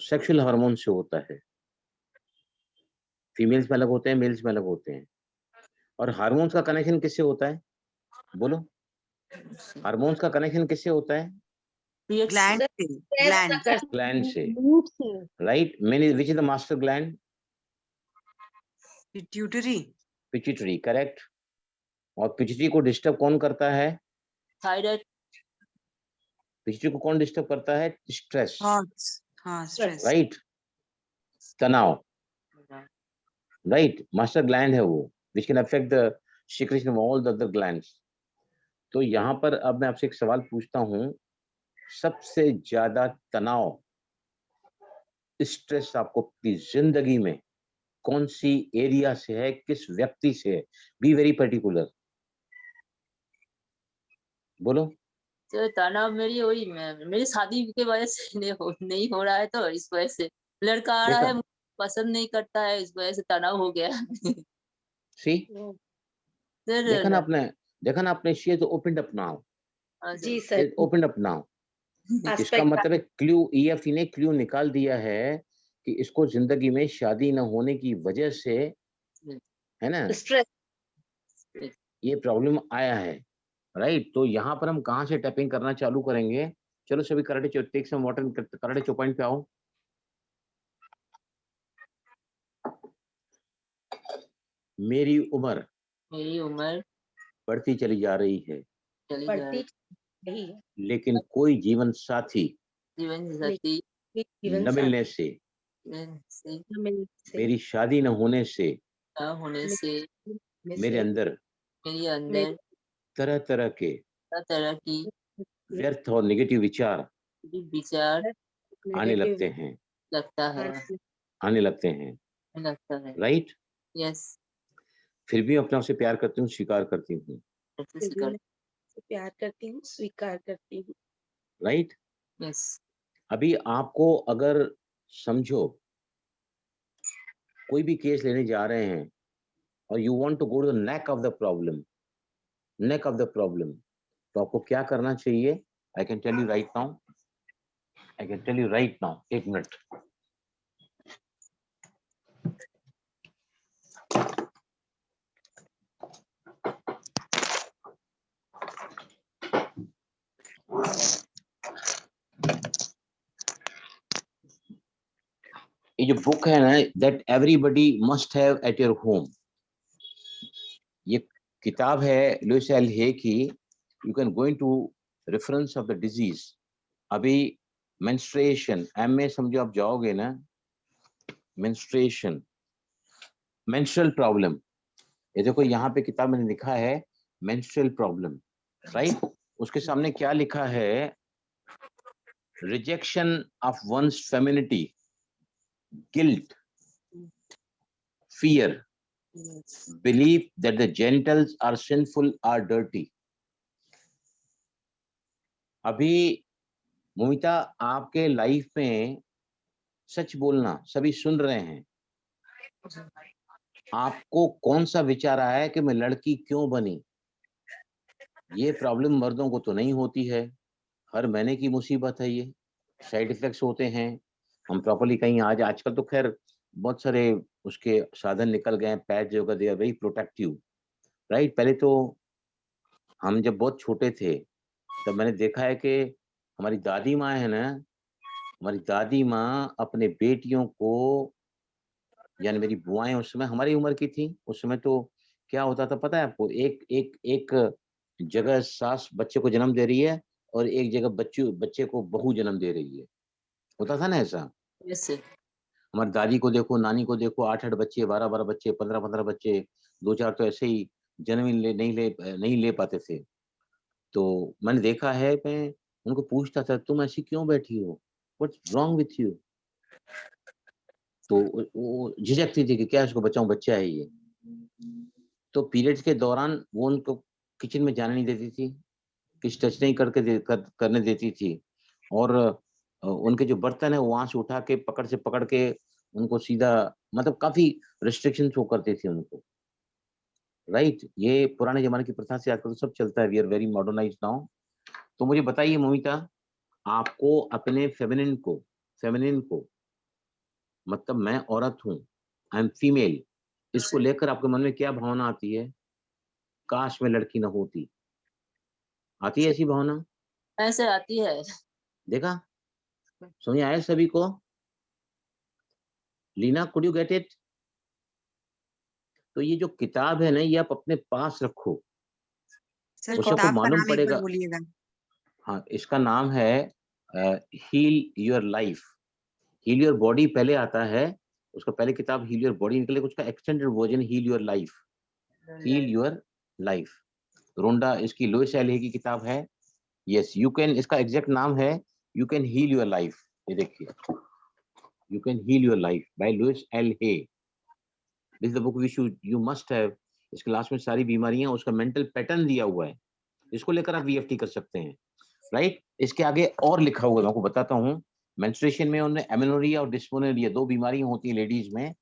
सेक्सुअल हार्मोन से होता है। फीमेल्स में अलग होते हैं, मेल्स में अलग होते हैं। और हार्मोन्स का कनेक्शन किससे होता है बोलो? हार्मोन्स का कनेक्शन किससे होता है? ग्लैंड से, ग्लैंड ग्लैंड से, right. Main which is the master gland? Pituitary, pituitary, correct. और पिट्यूटरी को डिस्टर्ब कौन करता है? थायराइड। पिट्यूटरी को कौन डिस्टर्ब करता है? स्ट्रेस, थॉट्स, हाँ स्ट्रेस, राइट, तनाव, राइट। मास्टर ग्लैंड है वो, which can affect the secretion of all the other glands. तो यहाँ पर अब मैं आपसे एक सवाल पूछता हूँ, सबसे ज्यादा तनाव, स्ट्रेस आपको अपनी जिंदगी में कौन सी एरिया से है, किस व्यक्ति से है? बी वेरी पर्टिकुलर, बोलो। तो तनाव मेरी शादी के वजह से नहीं हो रहा है, तो इस वजह से लड़का आ रहा है मुझे पसंद नहीं करता है, इस वजह से तनाव हो गया। सी सर देखा ना आपने, she has opened up now. जी सर। ओपनड अप नाउ, इसका मतलब है क्लू, ईएफटी ने क्लू निकाल दिया है कि इसको जिंदगी में शादी न होने की वजह से, है ना, स्ट्रेस, ये प्रॉब्लम आया है, राइट। तो यहाँ पर हम कहाँ से टैपिंग करना चालू करेंगे? चलो सभी कराटे टेक सम वाटर, कराटे चो पॉइंट पे आओ। मेरी उम्र बढ़ती चली जा रही है, बढ़ती नहीं है, लेकिन कोई जीवन साथी जीवन न मिलने से, मेरी शादी न होने से मेरे अंदर तरह तरह की व्यर्थ और नेगेटिव विचार आने लगते हैं, आने लगते हैं, राइट। यस। फिर भी अपने आप से प्यार करती हूँ, स्वीकार करती हूँ, प्यार करती हूँ, स्वीकार करती हूँ, राइट। यस। अभी आपको अगर समझो कोई भी केस लेने जा रहे हैं और you want to go to the neck of the problem, neck of the problem, तो आपको क्या करना चाहिए? I can tell you right now, I can tell you right now, एक मिनट। ये जो बुक है ना, that everybody must have at your home, ये किताब है लुइस एल हे की। You can go into reference of the disease. अभी मेंस्ट्रुएशन, एम में समझो आप जाओगे ना, मेंस्ट्रुएशन, मेंस्ट्रुअल प्रॉब्लम, ये देखो यहाँ पे किताब में लिखा है मेंस्ट्रुअल प्रॉब्लम, राइट? उसके सामने क्या लिखा है? Rejection of one's femininity, guilt, fear, belief that the genitals are sinful or dirty. अभी मोमिता, आपके लाइफ में सच बोलना सभी सुन रहे हैं, आपको कौन सा विचार आया है कि मैं लड़की क्यों बनी? ये प्रॉब्लम मर्दों को तो नहीं होती है, हर महीने की मुसीबत है, ये साइड इफेक्ट्स होते हैं, हम प्रॉपर्ली कहीं आजकल तो खैर बहुत सारे उसके साधन निकल गए हैं, पैड जो they are very protective, right? पहले तो हम जब बहुत छोटे थे तब मैंने देखा है कि हमारी दादी माँ है ना, हमारी दादी माँ अपने बेटियों को, यानी मेरी बुआएं उस समय हमारी उम्र की थी, उस समय तो क्या होता था पता है आपको? एक जगह सास बच्चे को जन्म दे रही है और एक जगह बच्चे को बहू जन्म दे रही है, होता था ना ऐसा? Yes, हमारी दादी को देखो, नानी को देखो, 8-8 बच्चे, 12-12 बच्चे, 15-15 बच्चे, 2-4 तो ऐसे ही जन्म ही नहीं ले पाते थे। तो मैंने देखा है, मैं उनको पूछता था, तुम ऐसी क्यों बैठी हो? What's wrong with you? तो वो झिझकती थी कि क्या इसको बचाऊं, बच्चा है ये। तो पीरियड्स के दौरान वो उनको किचन में जाने नहीं देती थी, कुछ टच नहीं करने देती थी, और उनके जो बर्तन है वो वहां से उठा के पकड़ के उनको सीधा, मतलब काफी रिस्ट्रिक्शंस वो करती थी उनको, राइट? ये पुराने जमाने की प्रथा से आजकल तो सब चलता है, we are very modernized now. तो मुझे बताइए मोमिता, आपको अपने फेमिनिन को मतलब मैं औरत हूँ, आई एम फीमेल, इसको लेकर आपके मन में क्या भावना आती है? काश मैं लड़की न होती, आती है ऐसी भावना? ऐसे आती है। देखा, समझ आया सभी को? Leena, could you get it? तो ये जो किताब है ना, ये आप अपने पास रखो, सर उससे आपको किताब का मालूम नाम एक बार पड़ेगा। बोलिएगा। हाँ, इसका नाम है heal your life. Heal your body पहले आता है, उसका पहले किताब हील योर बॉडी निकले, उसका extended version heal your life, heal your life. Rhonda इसकी लुइस एल हे की किताब है। यस, यू कैन, इसका एग्जैक्ट नाम है you can heal your life. ये देखिए, you can heal your life by Louise L Hay. This is the book which you must have. इसके लास्ट में सारी बीमारियां, उसका मेंटल पैटर्न दिया हुआ है, इसको लेकर आप वीएफटी कर सकते हैं, राइट? इसके आगे और लिखा हुआ है, मैं आपको बताता हूँ। मेंस्ट्रुएशन में उन्हें एमेनोरिया और डिस्मेनोरिया दो बीमारियां होती है लेडीज में।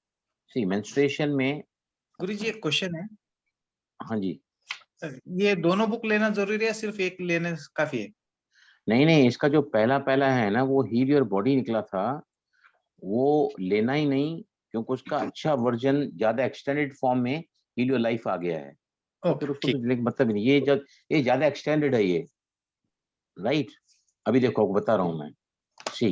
सी, मेंस्ट्रुएशन में, गुरुजी एक क्वेश्चन है, हाँ जी, ये दोनों बुक लेना जरूरी है, सिर्फ एक लेने से काफी है? नहीं, इसका जो पहला है ना, वो हील योर बॉडी निकला था, वो लेना ही नहीं, क्योंकि उसका अच्छा वर्जन ज्यादा एक्सटेंडेड फॉर्म में हील योर लाइफ आ गया है, तो फिर उसको तो लेके मतलब ही नहीं। ये ज्यादा एक्सटेंडेड है ये, राइट? अभी देखो, आपको बता रहा हूं मैं। सी,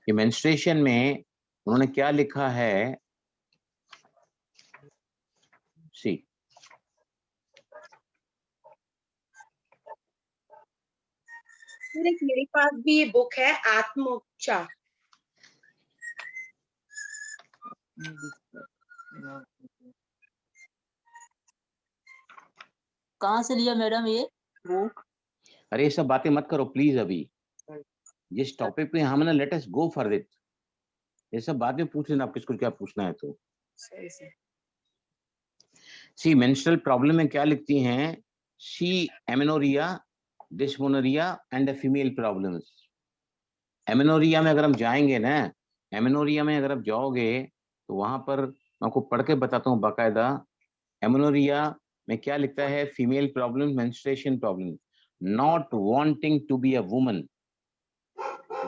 ये मेंस्ट्रुएशन में उन्होंने क्या लिखा है? सी, फिर एक मेरे पास भी ये बुक है आत्मोपचार। कहाँ से लिया मैडम ये बुक? अरे ये सब बातें मत करो प्लीज, अभी जिस टॉपिक पे हम ना, let us go for it. ये सब बाद में पूछ लेना, आप किसको क्या पूछना है तो। सी, मेंस्ट्रुअल प्रॉब्लम में क्या लिखती हैं? See, amenorrhoea, dysmenorrhoea and female problems. Amenorrhoea में अगर हम जाएंगे ना, एमेनोरिया में अगर आप जाओगे तो वहां पर मैं आपको पढ़ के बताता हूँ बाकायदा। एमेनोरिया में क्या लिखता है? Female problem, menstruation problem, not wanting to be a woman,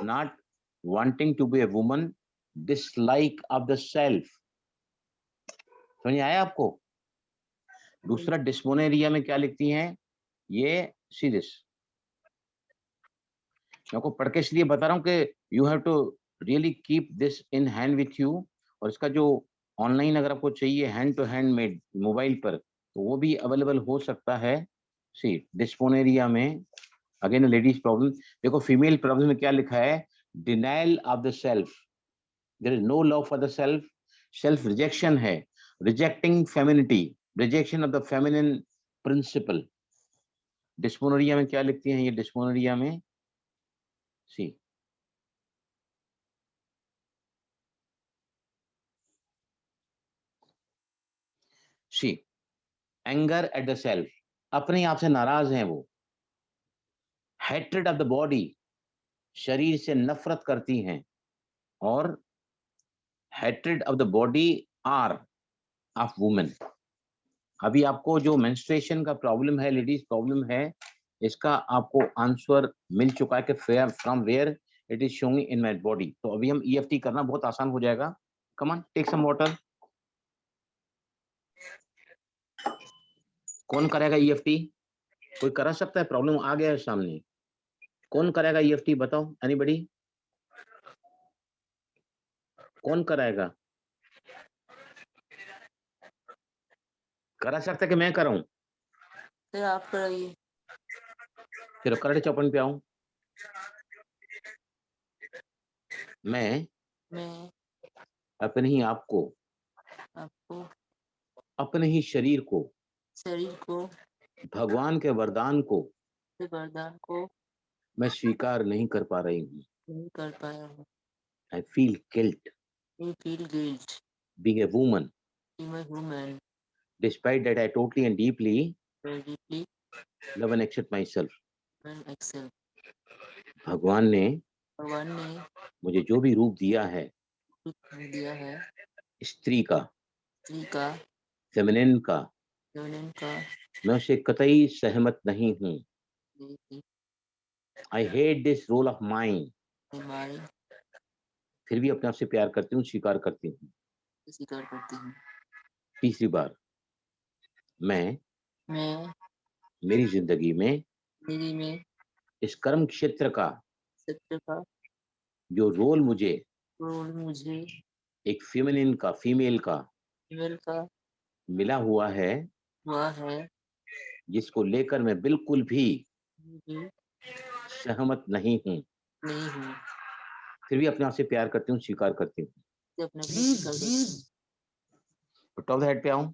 not wanting to be a woman, dislike of the self. समझ आया आपको? दूसरा, डिस्मोनेरिया में क्या लिखती हैं? ये सीरियस, मैं आपको पढ़ के इसलिए बता रहा हूँ कि you have to really keep this in hand with you. और इसका जो ऑनलाइन अगर आपको चाहिए hand to hand made mobile पर, तो वो भी अवेलेबल हो सकता है। सी, डिस्पोनेरिया में अगेन लेडीज प्रॉब्लम। देखो, फीमेल प्रॉब्लम में क्या लिखा है? Denial of the self, there is no love for the self, self rejection है। Rejecting femininity, rejection of the feminine principle. Dysmenorrhea में क्या लिखती हैं ये? Dysmenorrhea में सी एंगर एट द सेल्फ, अपने आप से नाराज हैं वो। हेट्रेड ऑफ द बॉडी, शरीर से नफरत करती हैं। और hatred of the body are of women. अभी आपको जो मेंस्ट्रुएशन का प्रॉब्लम है, लेडीज प्रॉब्लम है, इसका आपको आंसर मिल चुका है कि from where it is showing in my body. तो अभी हम EFT करना बहुत आसान हो जाएगा। Come on, take some water. कौन करेगा EFT? कोई करा सकता है? प्रॉब्लम आ गया है सामने। कौन करेगा EFT? बताओ, एनीबॉडी? कौन कराएगा? करा सकता है कि मैं कराऊं? सर आप कराइए। फिर कराटे चौपन पे आऊं। मैं अपने ही आप को, आपको अपने ही शरीर को, भगवान के वरदान को मैं स्वीकार नहीं कर पा रही हूँ। नहीं कर पाया हूँ। I feel guilt You feel guilt being a woman. being a woman. Despite that, I totally and deeply Very deeply love and accept myself. and accept. भगवान ने मुझे जो भी रूप दिया है, स्त्री का, फेमिनिन का, मैं उससे कतई सहमत नहीं हूँ। I hate this role of mine. फिर भी अपने आप से प्यार करती हूँ, स्वीकार करती हूँ। तीसरी बार, मैं मेरी जिंदगी में इस कर्म क्षेत्र का जो रोल मुझे एक फेमिनिन का, फीमेल का मिला हुआ है, जिसको लेकर मैं बिल्कुल भी सहमत नहीं हूँ, फिर भी अपने आप से प्यार करती हूँ, स्वीकार करती हूँ। टॉप हेड पे आऊं।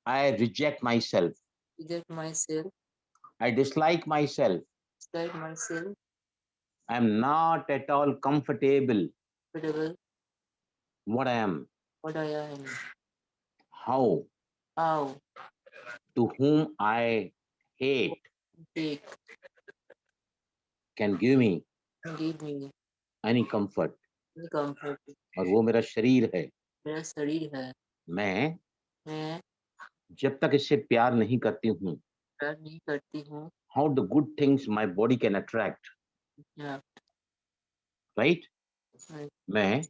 I reject myself. I dislike myself. I am not at all comfortable what I am. How? To whom I hate can give me any comfort. और वो मेरा शरीर है। मैं जब तक इससे प्यार नहीं करती हूँ, how the good things my body can attract, right? मैं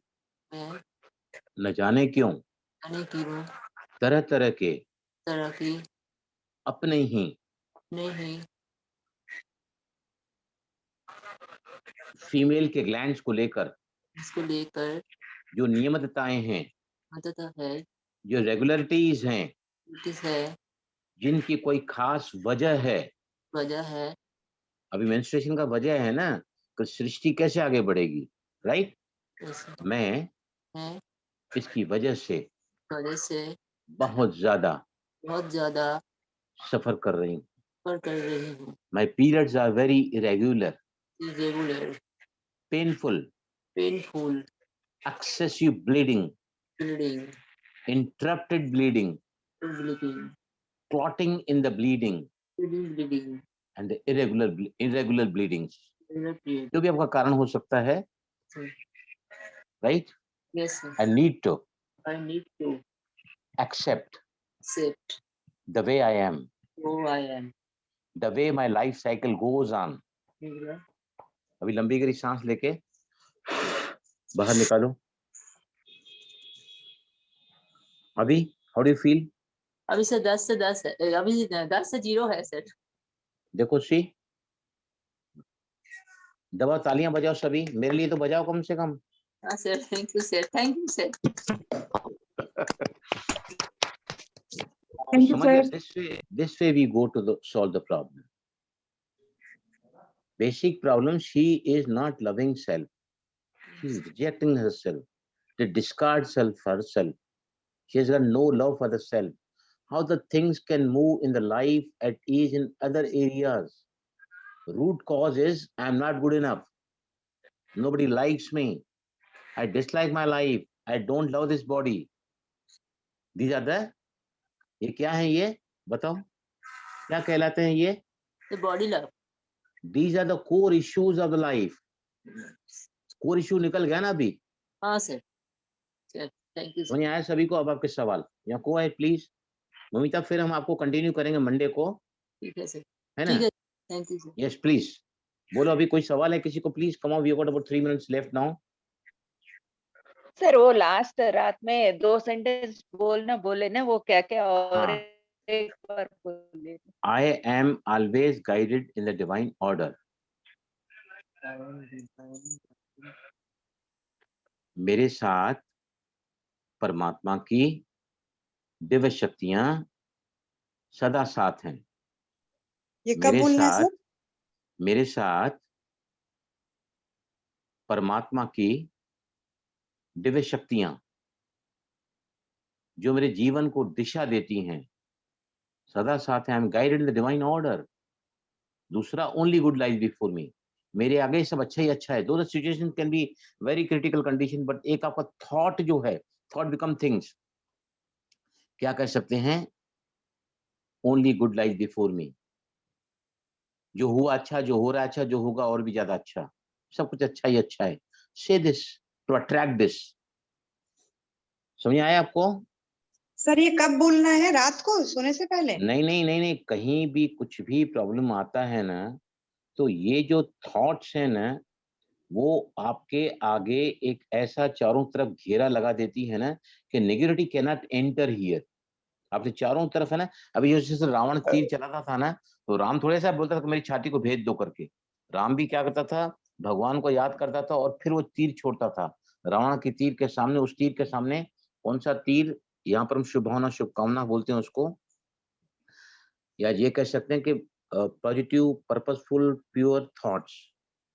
न जाने क्यों तरह तरह के अपने ही फीमेल के ग्लैंड्स को लेकर जो नियमितताएं हैं, जो रेगुलरिटीज हैं, जिनकी कोई खास वजह है। अभी मेंस्ट्रुएशन का वजह है ना, तो सृष्टि कैसे आगे बढ़ेगी, राइट? मैं इसकी वजह से बहुत ज्यादा सफर कर रही हूँ। My periods are very irregular, painful, excessive bleeding, interrupted bleeding, clotting in the bleeding, and the irregular bleedings. जो भी आपका कारण हो सकता है, right? Yes, sir. I need to I need to accept accept the way I am, who I am. the way my life cycle goes on. अभी लंबी गहरी सांस लेके बाहर निकालो। अभी how do you feel? अभी सर 10 से 10 है, अभी 10 से 0 है सर। देखो सी, दबाओ, तालियां बजाओ सभी, मेरे लिए तो बजाओ कम से कम। हाँ sir, thank you sir, thank you sir. Thank you, sir. This way we go to solve the problem. Basic problem, she is not loving self. She is rejecting herself. to discard self herself. She has got no love for the self. How the things can move in the life at ease in other areas. Root cause is I am not good enough. Nobody likes me. I dislike my life. I don't love this body. These are the, ये क्या है ये बताओ क्या कहलाते हैं ये? The body love. These are the core issues of the life. core issue निकल गया ना अभी? हाँ सर. Thank you. समझ आया सभी को? अब आपके सवाल या को है प्लीज ममिता, फिर हम आपको कंटिन्यू करेंगे मंडे को. ठीक है सर. है ना? ठीक है. Thank you sir. Yes please बोलो. अभी कोई सवाल है किसी को? Please come on, we have got about 3 minutes left now. Sir वो लास्ट रात में 2 सेंटेंस बोले ना वो क्या क्या और हाँ. एक बार बोले. I am always guided in the divine order. मेरे साथ परमात्मा की दिव्य शक्तियां सदा साथ हैं. ये कब बोलना है सर? मेरे साथ परमात्मा की दिव्य शक्तियां जो मेरे जीवन को दिशा देती हैं सदा साथ है. I am guided in the divine order. दूसरा, only good lies before me. मेरे आगे सब अच्छा ही अच्छा है. Though the situation can be very critical condition, but एक आपका थॉट जो है, थॉट बिकम थिंग्स. क्या कह सकते हैं? ओनली गुड लाइज बिफोर मी. जो हुआ अच्छा, जो हो रहा है अच्छा, जो होगा और भी ज्यादा अच्छा. सब कुछ अच्छा ही अच्छा है. से दिस टू अट्रैक्ट दिस. समझ आया आपको? सर ये कब बोलना है? रात को सोने से पहले? नहीं, कहीं भी कुछ भी प्रॉब्लम आता है ना, तो ये जो थॉट्स है ना, वो आपके आगे एक ऐसा चारों तरफ घेरा लगा देती है ना कि negativity can not enter here. आपके चारों तरफ है ना. अभी जैसे रावण तीर चलाता था ना, तो राम थोड़ा सा बोलता था कि मेरी छाती को भेद दो करके. राम भी क्या करता था? भगवान को याद करता था और फिर वो तीर छोड़ता था. रावण के तीर के सामने, उस तीर के सामने कौन सा तीर? यहाँ पर हम शुभ भावना, शुभकामना बोलते हैं उसको, या ये कह सकते हैं कि positive, purposeful, pure thoughts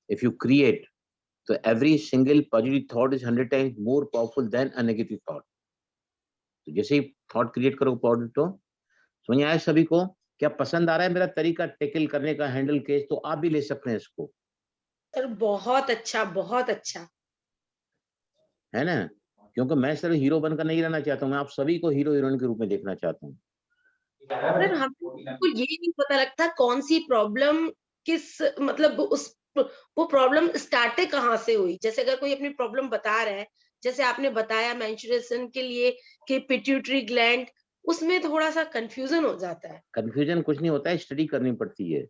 if you create, तो every single positive thought is 100 times more powerful than a negative thought. तो जैसे ही थॉट क्रिएट करो पॉजिटिव, तो समझ आया सभी को? क्या पसंद आ रहा है मेरा तरीका टेकल करने का, हैंडल केस? तो आप भी ले सकते हैं इसको, सर बहुत अच्छा, बहुत अच्छा. है ना? क्योंकि मैं सिर्फ हीरो बनकर नहीं रहना चाहता हूँ, मैं आप सभी को हीरो हीरोइन के रूप में देखना चाहता हूँ. सर हमको ये नहीं पता लगता कौन सी प्रॉब्लम किस मतलब वो प्रॉब्लम स्टार्ट कहाँ से हुई. जैसे अगर कोई अपनी प्रॉब्लम बता रहा है, जैसे आपने बताया मेंस्ट्रुएशन के लिए कि पिट्यूटरी ग्लैंड, उसमें थोड़ा सा कंफ्यूजन हो जाता है. कंफ्यूजन कुछ नहीं होता है, स्टडी करनी पड़ती है.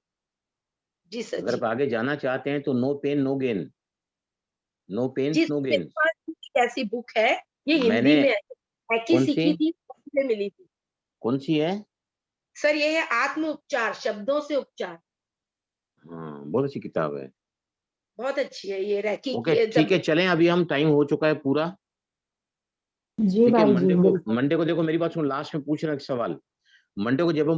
जी सर. अगर आप आगे जाना चाहते हैं तो no pain no gain. No pain जी नो मेरे गेन. पास ऐसी बुक है, ये हिंदी मैंने में है कि कौन सीखी सी थी, से मिली थी. कौन सी है? सर ये है आत्म उपचार, शब्दों से उपचार. हाँ, बहुत अच्छी किताब है. बहुत अच्छी है ये रैकी. ओके ठीक है, चलें. अभी हम टाइम हो चुका है पूरा. जी ठीक है, भाई जी, बिल्कुल. मंडे को देखो, मेरी बात सुन, लास्ट में पूछ रहा एक सवाल. मंडे को जब हम